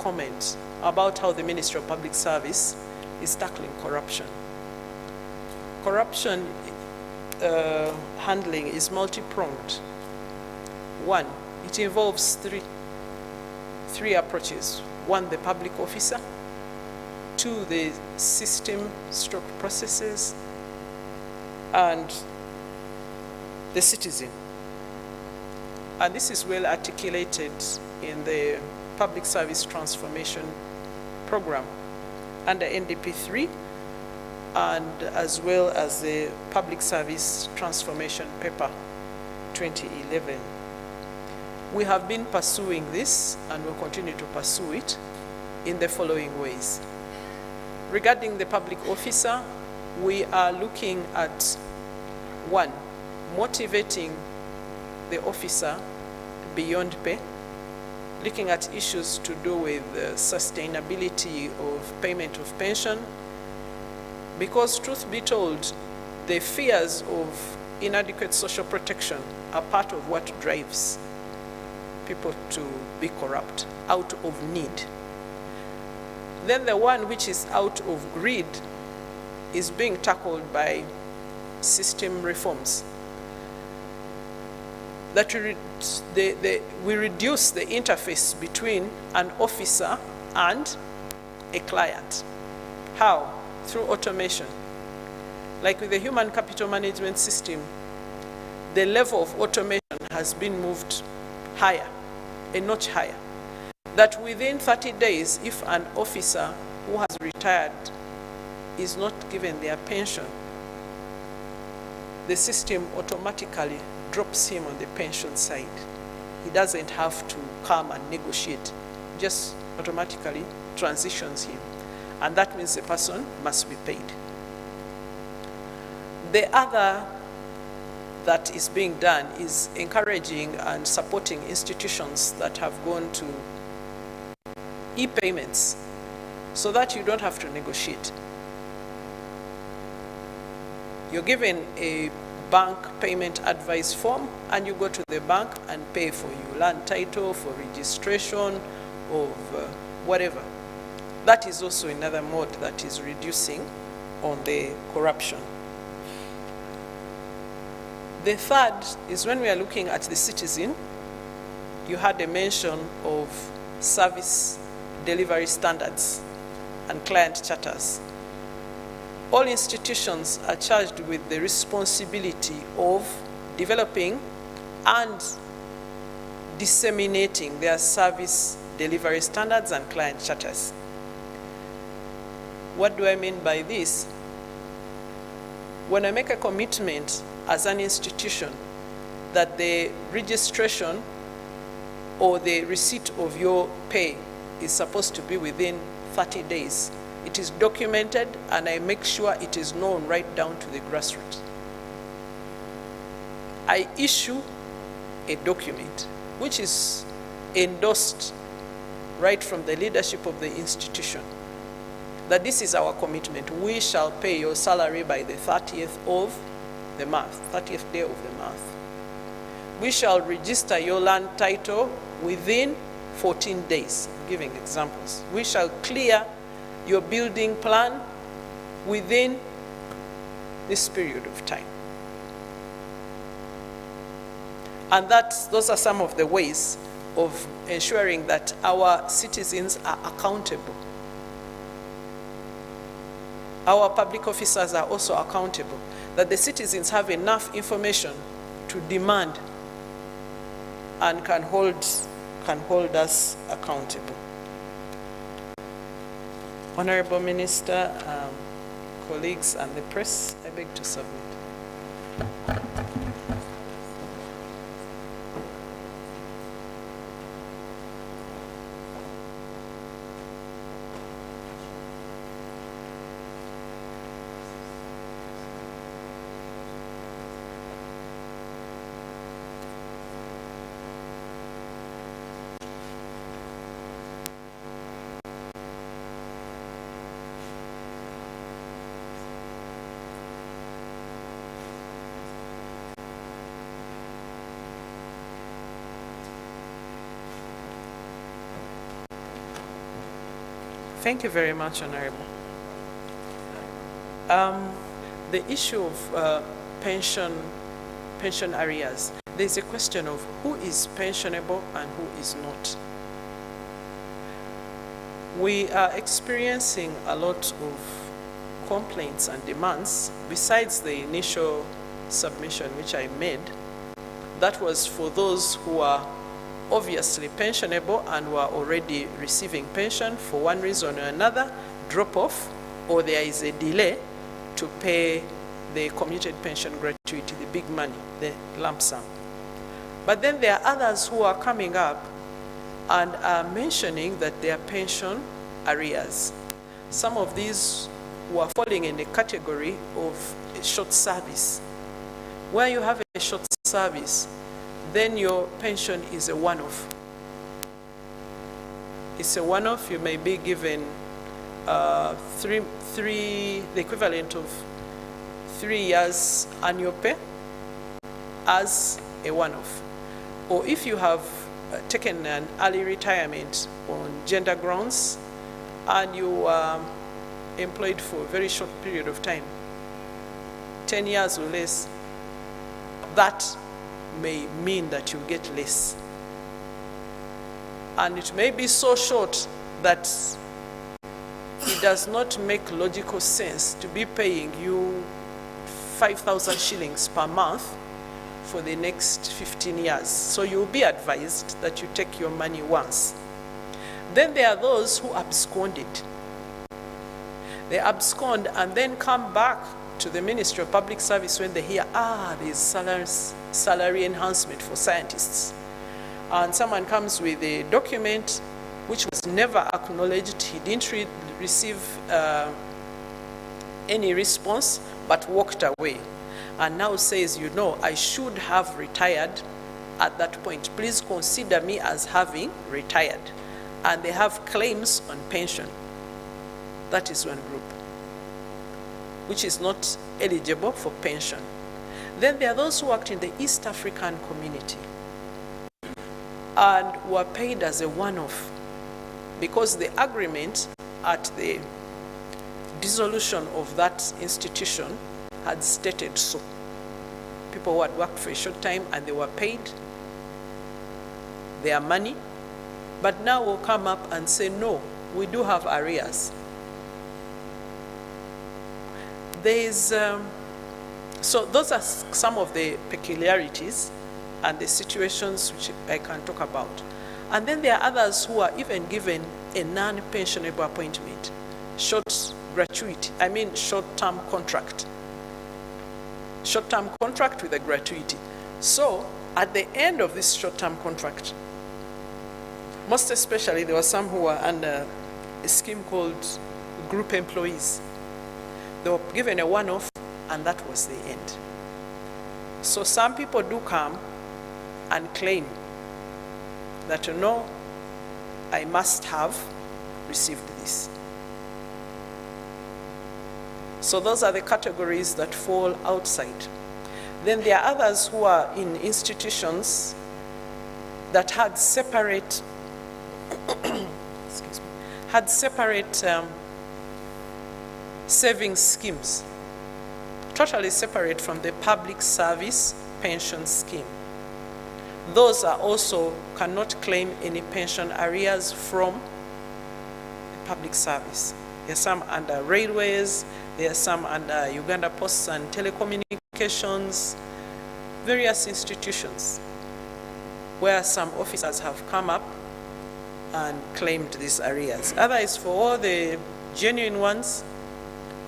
comment about how the Ministry of Public Service is tackling corruption. Corruption handling is multi-pronged. One, it involves three approaches. One, the public officer. Two, the system stroke processes. And the citizen. And this is well articulated in the Public Service Transformation Program under NDP 3, and as well as the Public Service Transformation Paper 2011. We have been pursuing this and will continue to pursue it in the following ways. Regarding the public officer, we are looking at, one, motivating the officer beyond pay, looking at issues to do with sustainability of payment of pension, because truth be told, the fears of inadequate social protection are part of what drives people to be corrupt out of need. Then the one which is out of greed is being tackled by system reforms. That we reduce the interface between an officer and a client. How? Through automation. Like with the human capital management system, the level of automation has been moved higher, a notch higher. That within 30 days, if an officer who has retired is not given their pension, the system automatically drops him on the pension side. He doesn't have to come and negotiate, just automatically transitions him. And that means the person must be paid. The other that is being done is encouraging and supporting institutions that have gone to e-payments so that you don't have to negotiate. You're given a bank payment advice form and you go to the bank and pay for your land title, for registration of whatever. That is also another mode that is reducing on the corruption. The third is when we are looking at the citizen. You had a mention of service delivery standards and client charters. All institutions are charged with the responsibility of developing and disseminating their service delivery standards and client charters. What do I mean by this? When I make a commitment as an institution that the registration or the receipt of your pay is supposed to be within 30 days, it is documented and I make sure it is known right down to the grassroots. I issue a document which is endorsed right from the leadership of the institution, that this is our commitment. We shall pay your salary by the 30th of the month, 30th day of the month. We shall register your land title within 14 days, I'm giving examples. We shall clear your building plan within this period of time. And those are some of the ways of ensuring that our citizens are accountable. Our public officers are also accountable, that the citizens have enough information to demand and can hold us accountable. Honorable Minister, colleagues and the press, I beg to submit. Thank you very much, Honorable. The issue of pension arrears, there's a question of who is pensionable and who is not. We are experiencing a lot of complaints and demands besides the initial submission which I made. That was for those who are obviously pensionable and were already receiving pension for one reason or another, drop off, or there is a delay to pay the commuted pension gratuity, the big money, the lump sum. But then there are others who are coming up and are mentioning that their pension arrears. Some of these were falling in the category of short service. Where you have a short service, then your pension is a one-off. It's a one-off. You may be given the equivalent of 3 years annual pay as a one-off. Or if you have taken an early retirement on gender grounds and you are employed for a very short period of time, 10 years or less, that may mean that you get less. And it may be so short that it does not make logical sense to be paying you 5,000 shillings per month for the next 15 years. So you'll be advised that you take your money once. Then there are those who absconded. They abscond and then come back to the Ministry of Public Service when they hear, there's salary enhancement for scientists. And someone comes with a document which was never acknowledged. He didn't receive any response, but walked away. And now says, I should have retired at that point. Please consider me as having retired. And they have claims on pension. That is one group which is not eligible for pension. Then there are those who worked in the East African community and were paid as a one-off because the agreement at the dissolution of that institution had stated so. People who had worked for a short time and they were paid their money, but now will come up and say, no, we do have arrears. So those are some of the peculiarities and the situations which I can talk about. And then there are others who are even given a non-pensionable appointment, short-term contract. Short-term contract with a gratuity. So at the end of this short-term contract, most especially there were some who were under a scheme called group employees. They were given a one-off, and that was the end. So some people do come and claim that, no, I must have received this. So those are the categories that fall outside. Then there are others who are in institutions that had separate, excuse me, had separate savings schemes, totally separate from the public service pension scheme. Those are also cannot claim any pension arrears from the public service. There are some under railways, there are some under Uganda Posts and Telecommunications, various institutions where some officers have come up and claimed these arrears. Otherwise, for all the genuine ones,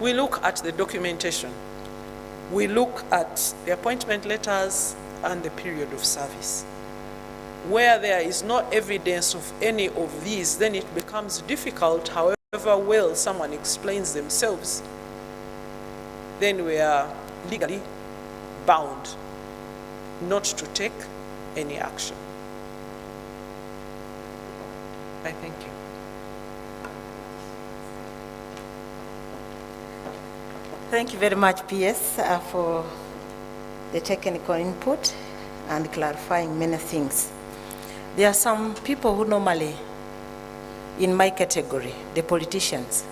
we look at the documentation. We look at the appointment letters and the period of service. Where there is no evidence of any of these, then it becomes difficult, however well someone explains themselves, then we are legally bound not to take any action. I thank you. Thank you very much, PS, for the technical input and clarifying many things. There are some people who normally, in my category, the politicians,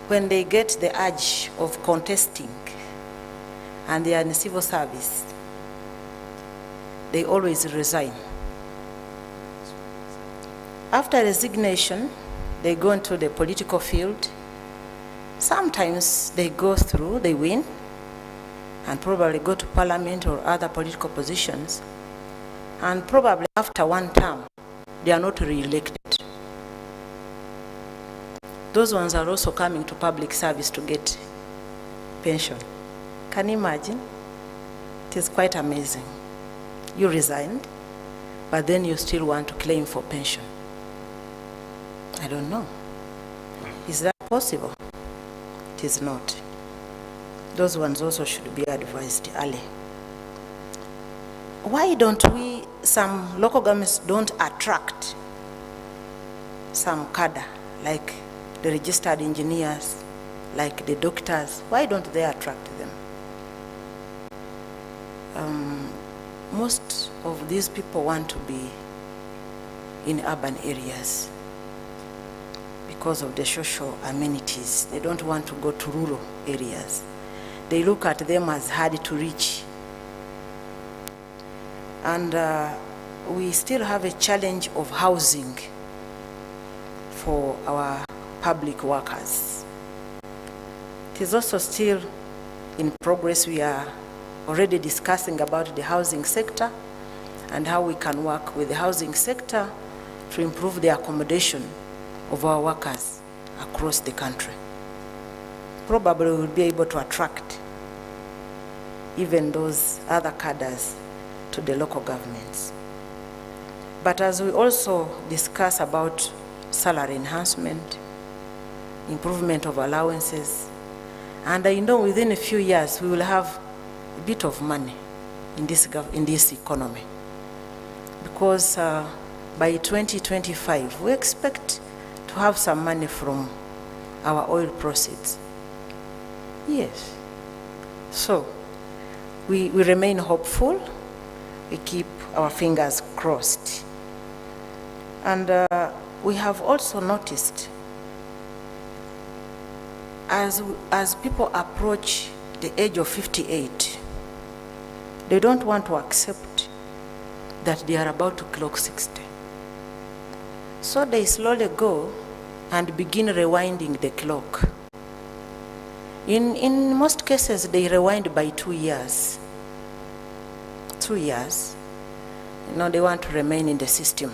when they get the urge of contesting and they are in civil service, they always resign. After resignation, they go into the political field. Sometimes they go through, they win, and probably go to parliament or other political positions, and probably after one term, they are not re-elected. Those ones are also coming to public service to get pension. Can you imagine? It is quite amazing. You resigned, but then you still want to claim for pension. I don't know. Is that possible? It is not. Those ones also should be advised early. Why don't we, some local governments don't attract some cadre, like the registered engineers, like the doctors? Why don't they attract them? Most of these people want to be in urban areas because of the social amenities. They don't want to go to rural areas. They look at them as hard to reach. And we still have a challenge of housing for our public workers. It is also still in progress. We are already discussing about the housing sector and how we can work with the housing sector to improve the accommodation of our workers across the country. Probably we will be able to attract even those other cadres to the local governments. But as we also discuss about salary enhancement, improvement of allowances, and I know within a few years we will have a bit of money in this economy, because by 2025 we expect to have some money from our oil proceeds. Yes. So we remain hopeful. We keep our fingers crossed. And we have also noticed as people approach the age of 58, they don't want to accept that they are about to clock 60. So they slowly go and begin rewinding the clock. In most cases, they rewind by 2 years. 2 years. You know, they want to remain in the system.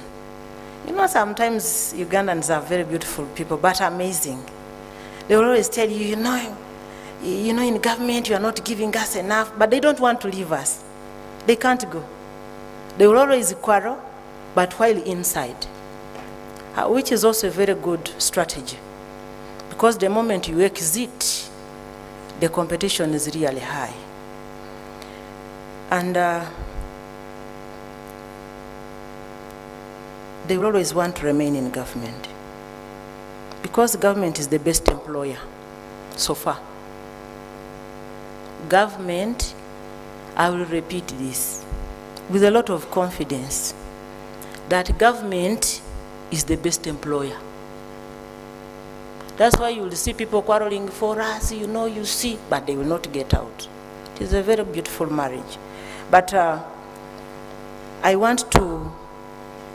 You know, sometimes Ugandans are very beautiful people, but amazing. They will always tell you, you know, in government you are not giving us enough, but they don't want to leave us. They can't go. They will always quarrel, but while inside, which is also a very good strategy, because the moment you exit, the competition is really high. And they will always want to remain in government because government is the best employer so far. Government, I will repeat this with a lot of confidence, that government is the best employer. That's why you will see people quarreling for us, you see, but they will not get out. It is a very beautiful marriage. But I want to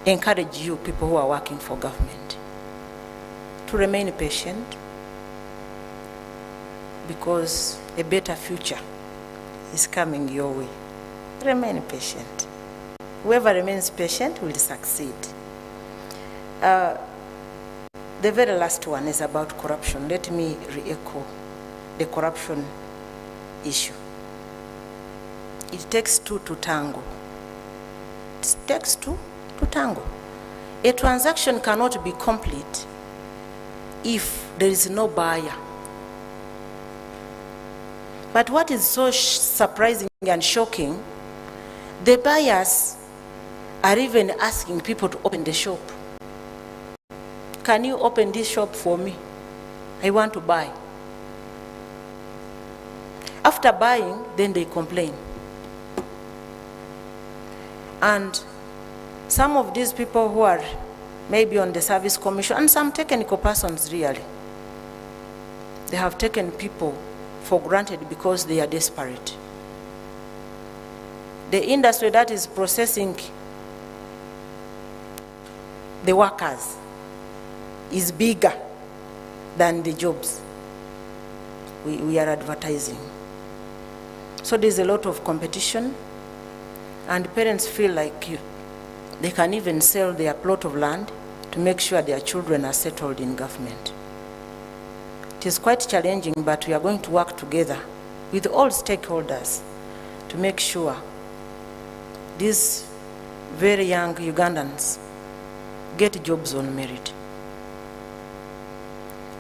encourage you, people who are working for government, to remain patient, because a better future is coming your way. Remain patient. Whoever remains patient will succeed. The very last one is about corruption. Let me re-echo the corruption issue. It takes two to tango. It takes two to tango. A transaction cannot be complete if there is no buyer. But what is so surprising and shocking, the buyers are even asking people to open the shop. Can you open this shop for me? I want to buy. After buying, then they complain. And some of these people who are maybe on the service commission, and some technical persons really, they have taken people for granted because they are desperate. The industry that is processing the workers is bigger than the jobs we are advertising. So there's a lot of competition, and parents feel like they can even sell their plot of land to make sure their children are settled in government. It is quite challenging, but we are going to work together with all stakeholders to make sure these very young Ugandans get jobs on merit.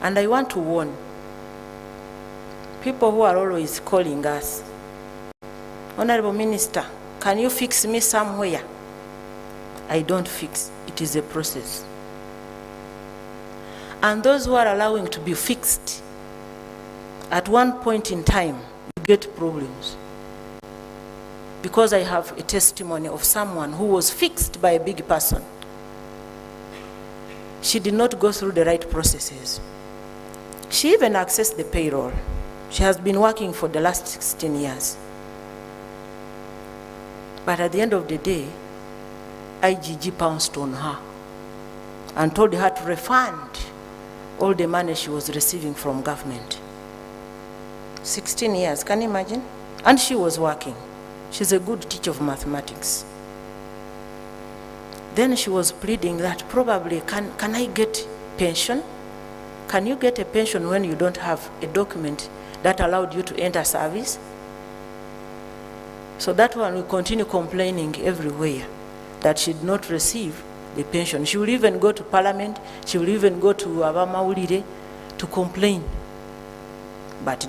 And I want to warn people who are always calling us, Honorable Minister, can you fix me somewhere? I don't fix, it is a process. And those who are allowing to be fixed, at one point in time, you get problems. Because I have a testimony of someone who was fixed by a big person. She did not go through the right processes. She even accessed the payroll. She has been working for the last 16 years. But at the end of the day, IGG pounced on her and told her to refund all the money she was receiving from government. 16 years, can you imagine? And she was working. She's a good teacher of mathematics. Then she was pleading that probably, can I get pension? Can you get a pension when you don't have a document that allowed you to enter service? So that one will continue complaining everywhere that she did not receive the pension. She will even go to parliament, she will even go to Abamaulire to complain. But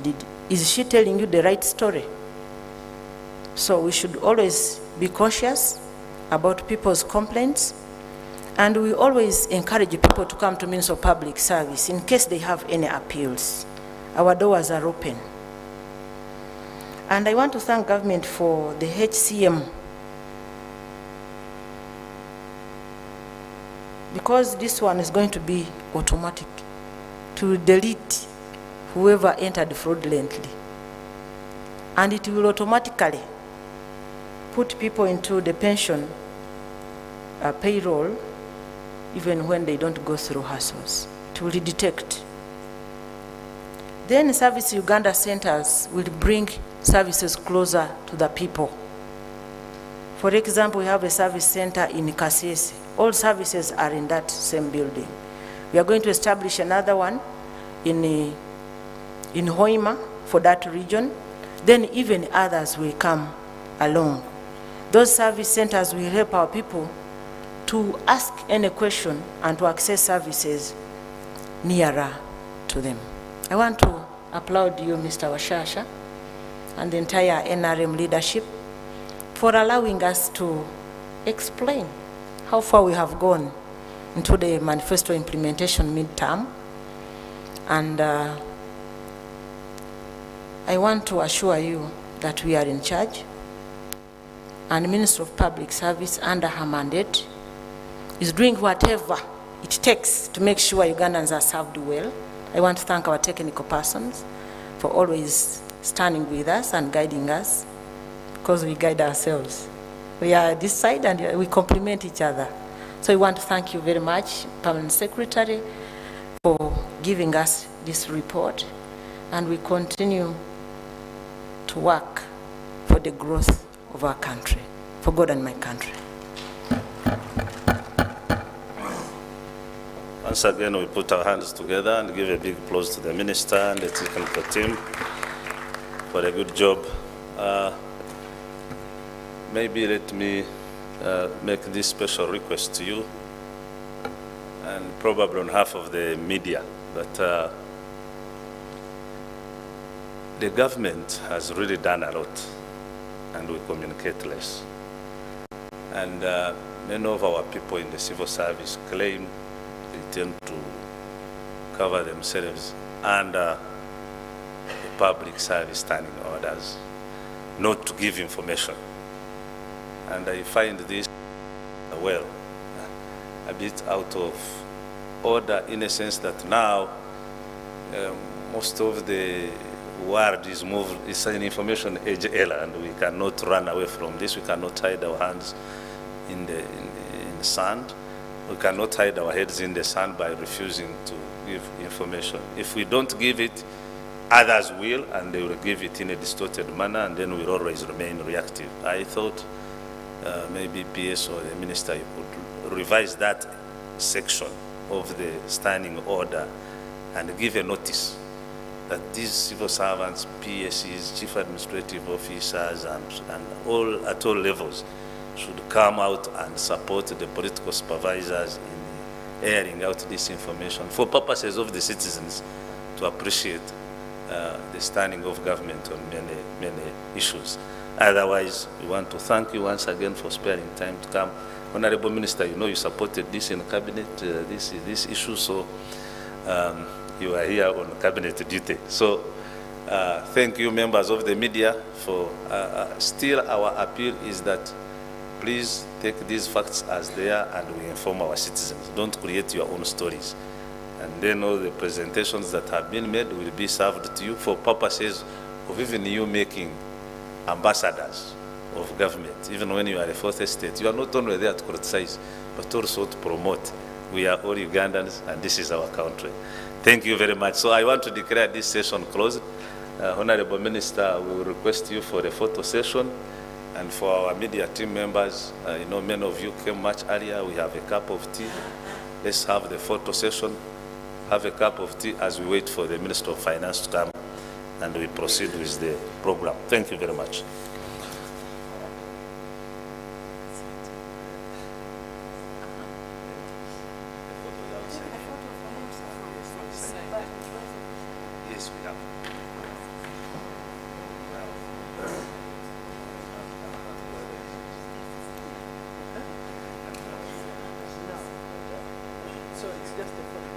is she telling you the right story? So we should always be cautious about people's complaints, and we always encourage people to come to Ministry of Public Service in case they have any appeals. Our doors are open. And I want to thank government for the HCM, because this one is going to be automatic to delete whoever entered fraudulently, and it will automatically put people into the pension payroll even when they don't go through hassles. It will detect. Then Service Uganda centers will bring services closer to the people. For example, we have a service center in Kasese. All services are in that same building. We are going to establish another one in Hoima for that region. Then even others will come along. Those service centers will help our people to ask any question and to access services nearer to them. I want to applaud you, Mr. Washasha, and the entire NRM leadership for allowing us to explain how far we have gone into the manifesto implementation midterm. And I want to assure you that we are in charge, and the Minister of Public Service, under her mandate, is doing whatever it takes to make sure Ugandans are served well. I want to thank our technical persons for always standing with us and guiding us, because we guide ourselves. We are this side and we complement each other. So we want to thank you very much, Permanent Secretary, for giving us this report, and we continue to work for the growth of our country, for God and my country. Once again, we put our hands together and give a big applause to the Minister and the technical team for a good job. Maybe let me make this special request to you, and probably on behalf of the media, that the government has really done a lot, and we communicate less. And many of our people in the civil service claim they tend to cover themselves under the public service standing orders, not to give information. And I find this, well, a bit out of order, in a sense that now most of the world is moved, it's an information age era, and we cannot run away from this. We cannot hide our hands in the sand. We cannot hide our heads in the sand by refusing to give information. If we don't give it, others will, and they will give it in a distorted manner, and then we'll always remain reactive. I thought maybe PS or the Minister, you could revise that section of the standing order and give a notice that these civil servants, PSCs, chief administrative officers, and all at all levels should come out and support the political supervisors in airing out this information for purposes of the citizens to appreciate the standing of government on many issues. Otherwise, we want to thank you once again for sparing time to come. Honorable Minister, you know you supported this in Cabinet, this issue, so you are here on Cabinet duty. So thank you, members of the media, for still our appeal is that please take these facts as they are and we inform our citizens. Don't create your own stories. And then all the presentations that have been made will be served to you for purposes of even you making ambassadors of government. Even when you are a fourth estate, you are not only there to criticize, but also to promote. We are all Ugandans and this is our country. Thank you very much. So I want to declare this session closed. Honorable Minister, we will request you for a photo session. And for our media team members, you know, many of you came much earlier. We have a cup of tea. Let's have the photo session, have a cup of tea as we wait for the Minister of Finance to come and we proceed with the program. Thank you very much. Yes, we have. So it's just a photo.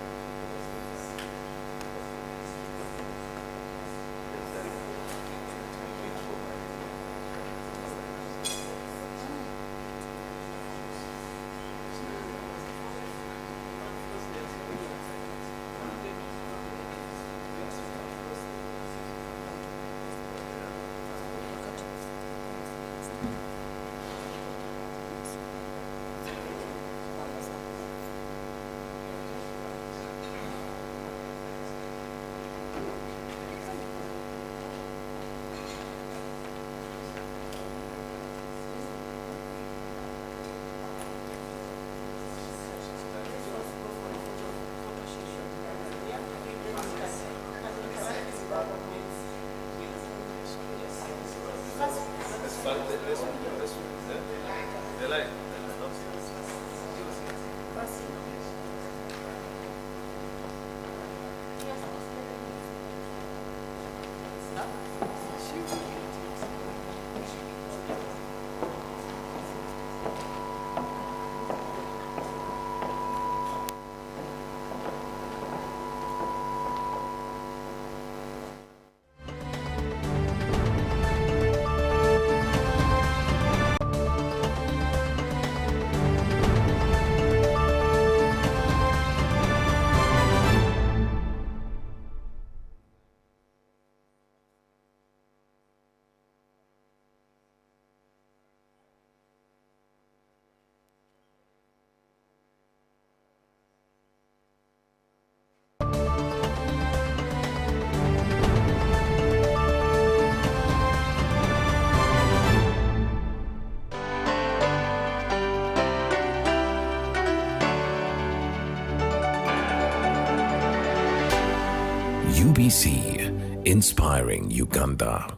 UBC, inspiring Uganda.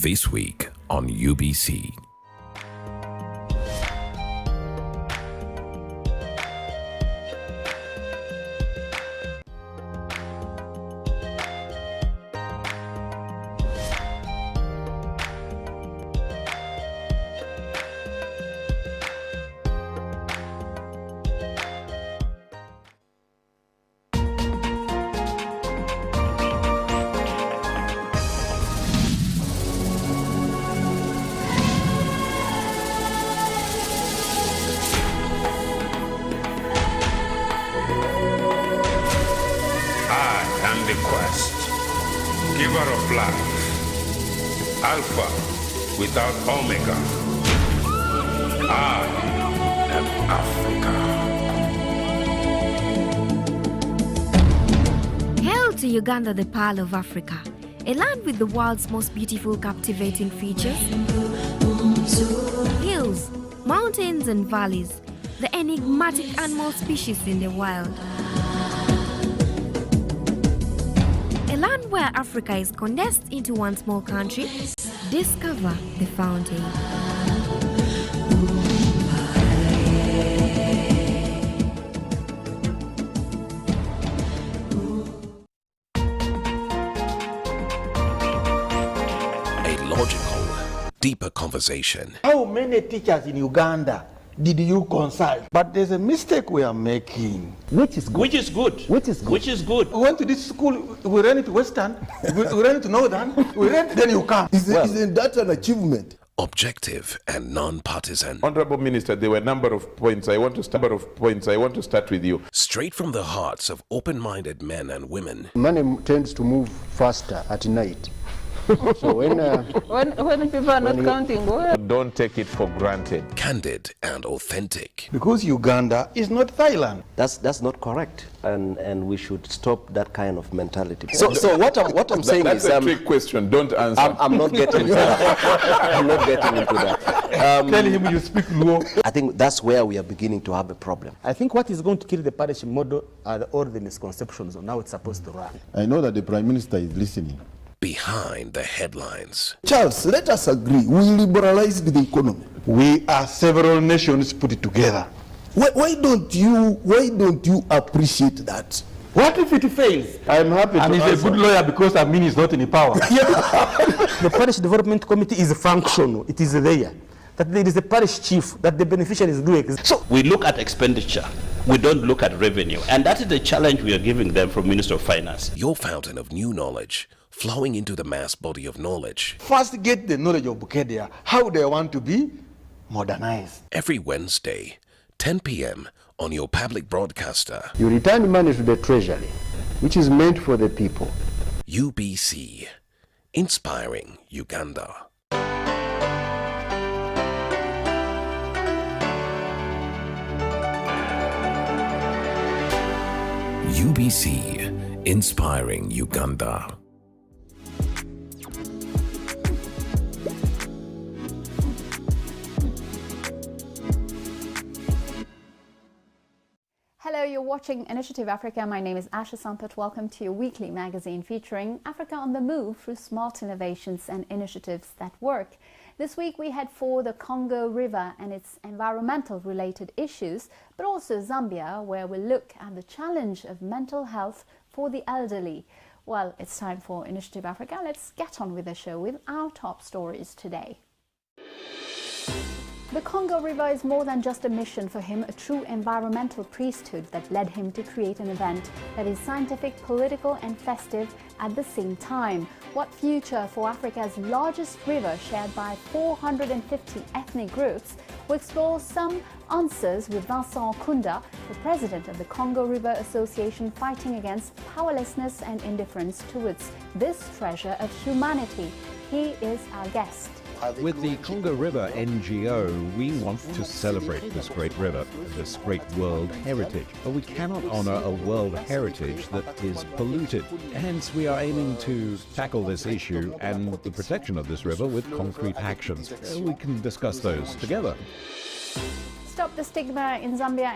This week on UBC. Giver of life, Alpha without Omega. I am Africa. Hail to Uganda, the Pearl of Africa, a land with the world's most beautiful, captivating features. Hills, mountains and valleys, the enigmatic animal species in the wild. A land where Africa is condensed into one small country. Discover the fountain. A logical, deeper conversation. How many teachers in Uganda did you consult? But there's a mistake we are making. Which is good. Which is good. Which is good. Which is good. We went to this school, we ran it to Western, we ran it to Northern, we ran, then you come. Isn't that an achievement? Objective and non-partisan. Honorable Minister, there were a number of points. I want to start with you. Straight from the hearts of open-minded men and women. Money tends to move faster at night. So when people are not counting, don't take it for granted. Candid and authentic. Because Uganda is not Thailand. That's not correct, and we should stop that kind of mentality. So what I'm saying is that's a trick question. Don't answer. I'm not getting into that. I'm not getting into that. Tell him you speak Luo. I think that's where we are beginning to have a problem. I think what is going to kill the parish model are all the misconceptions on how it's supposed to run. I know that the Prime Minister is listening. Behind the headlines. Charles, let us agree. We liberalized the economy. We are several nations put it together. Why don't you appreciate that? What if it fails? I'm happy and he's a good lawyer because Amin is not in power. The parish development committee is functional. It is there. That there is a parish chief that the beneficiary is doing. So we look at expenditure. We don't look at revenue. And that is the challenge we are giving them from Minister of Finance. Your fountain of new knowledge, flowing into the mass body of knowledge. First get the knowledge of Bukedia, how they want to be modernized. Every Wednesday, 10 p.m. on your public broadcaster. You return money to the treasury, which is meant for the people. UBC, inspiring Uganda. UBC, inspiring Uganda. Hello, you're watching Initiative Africa. My name is Asha Sampath. Welcome to your weekly magazine featuring Africa on the move through smart innovations and initiatives that work. This week we head for the Congo River and its environmental related issues, but also Zambia, where we look at the challenge of mental health for the elderly. Well, it's time for Initiative Africa. Let's get on with the show with our top stories today. The Congo River is more than just a mission for him, a true environmental priesthood that led him to create an event that is scientific, political and festive at the same time. What future for Africa's largest river, shared by 450 ethnic groups? We'll explore some answers with Vincent Kunda, the president of the Congo River Association, fighting against powerlessness and indifference towards this treasure of humanity. He is our guest. With the Congo River NGO, we want to celebrate this great river, this great world heritage. But we cannot honor a world heritage that is polluted. Hence, we are aiming to tackle this issue and the protection of this river with concrete actions. We can discuss those together. Stop the stigma in Zambia.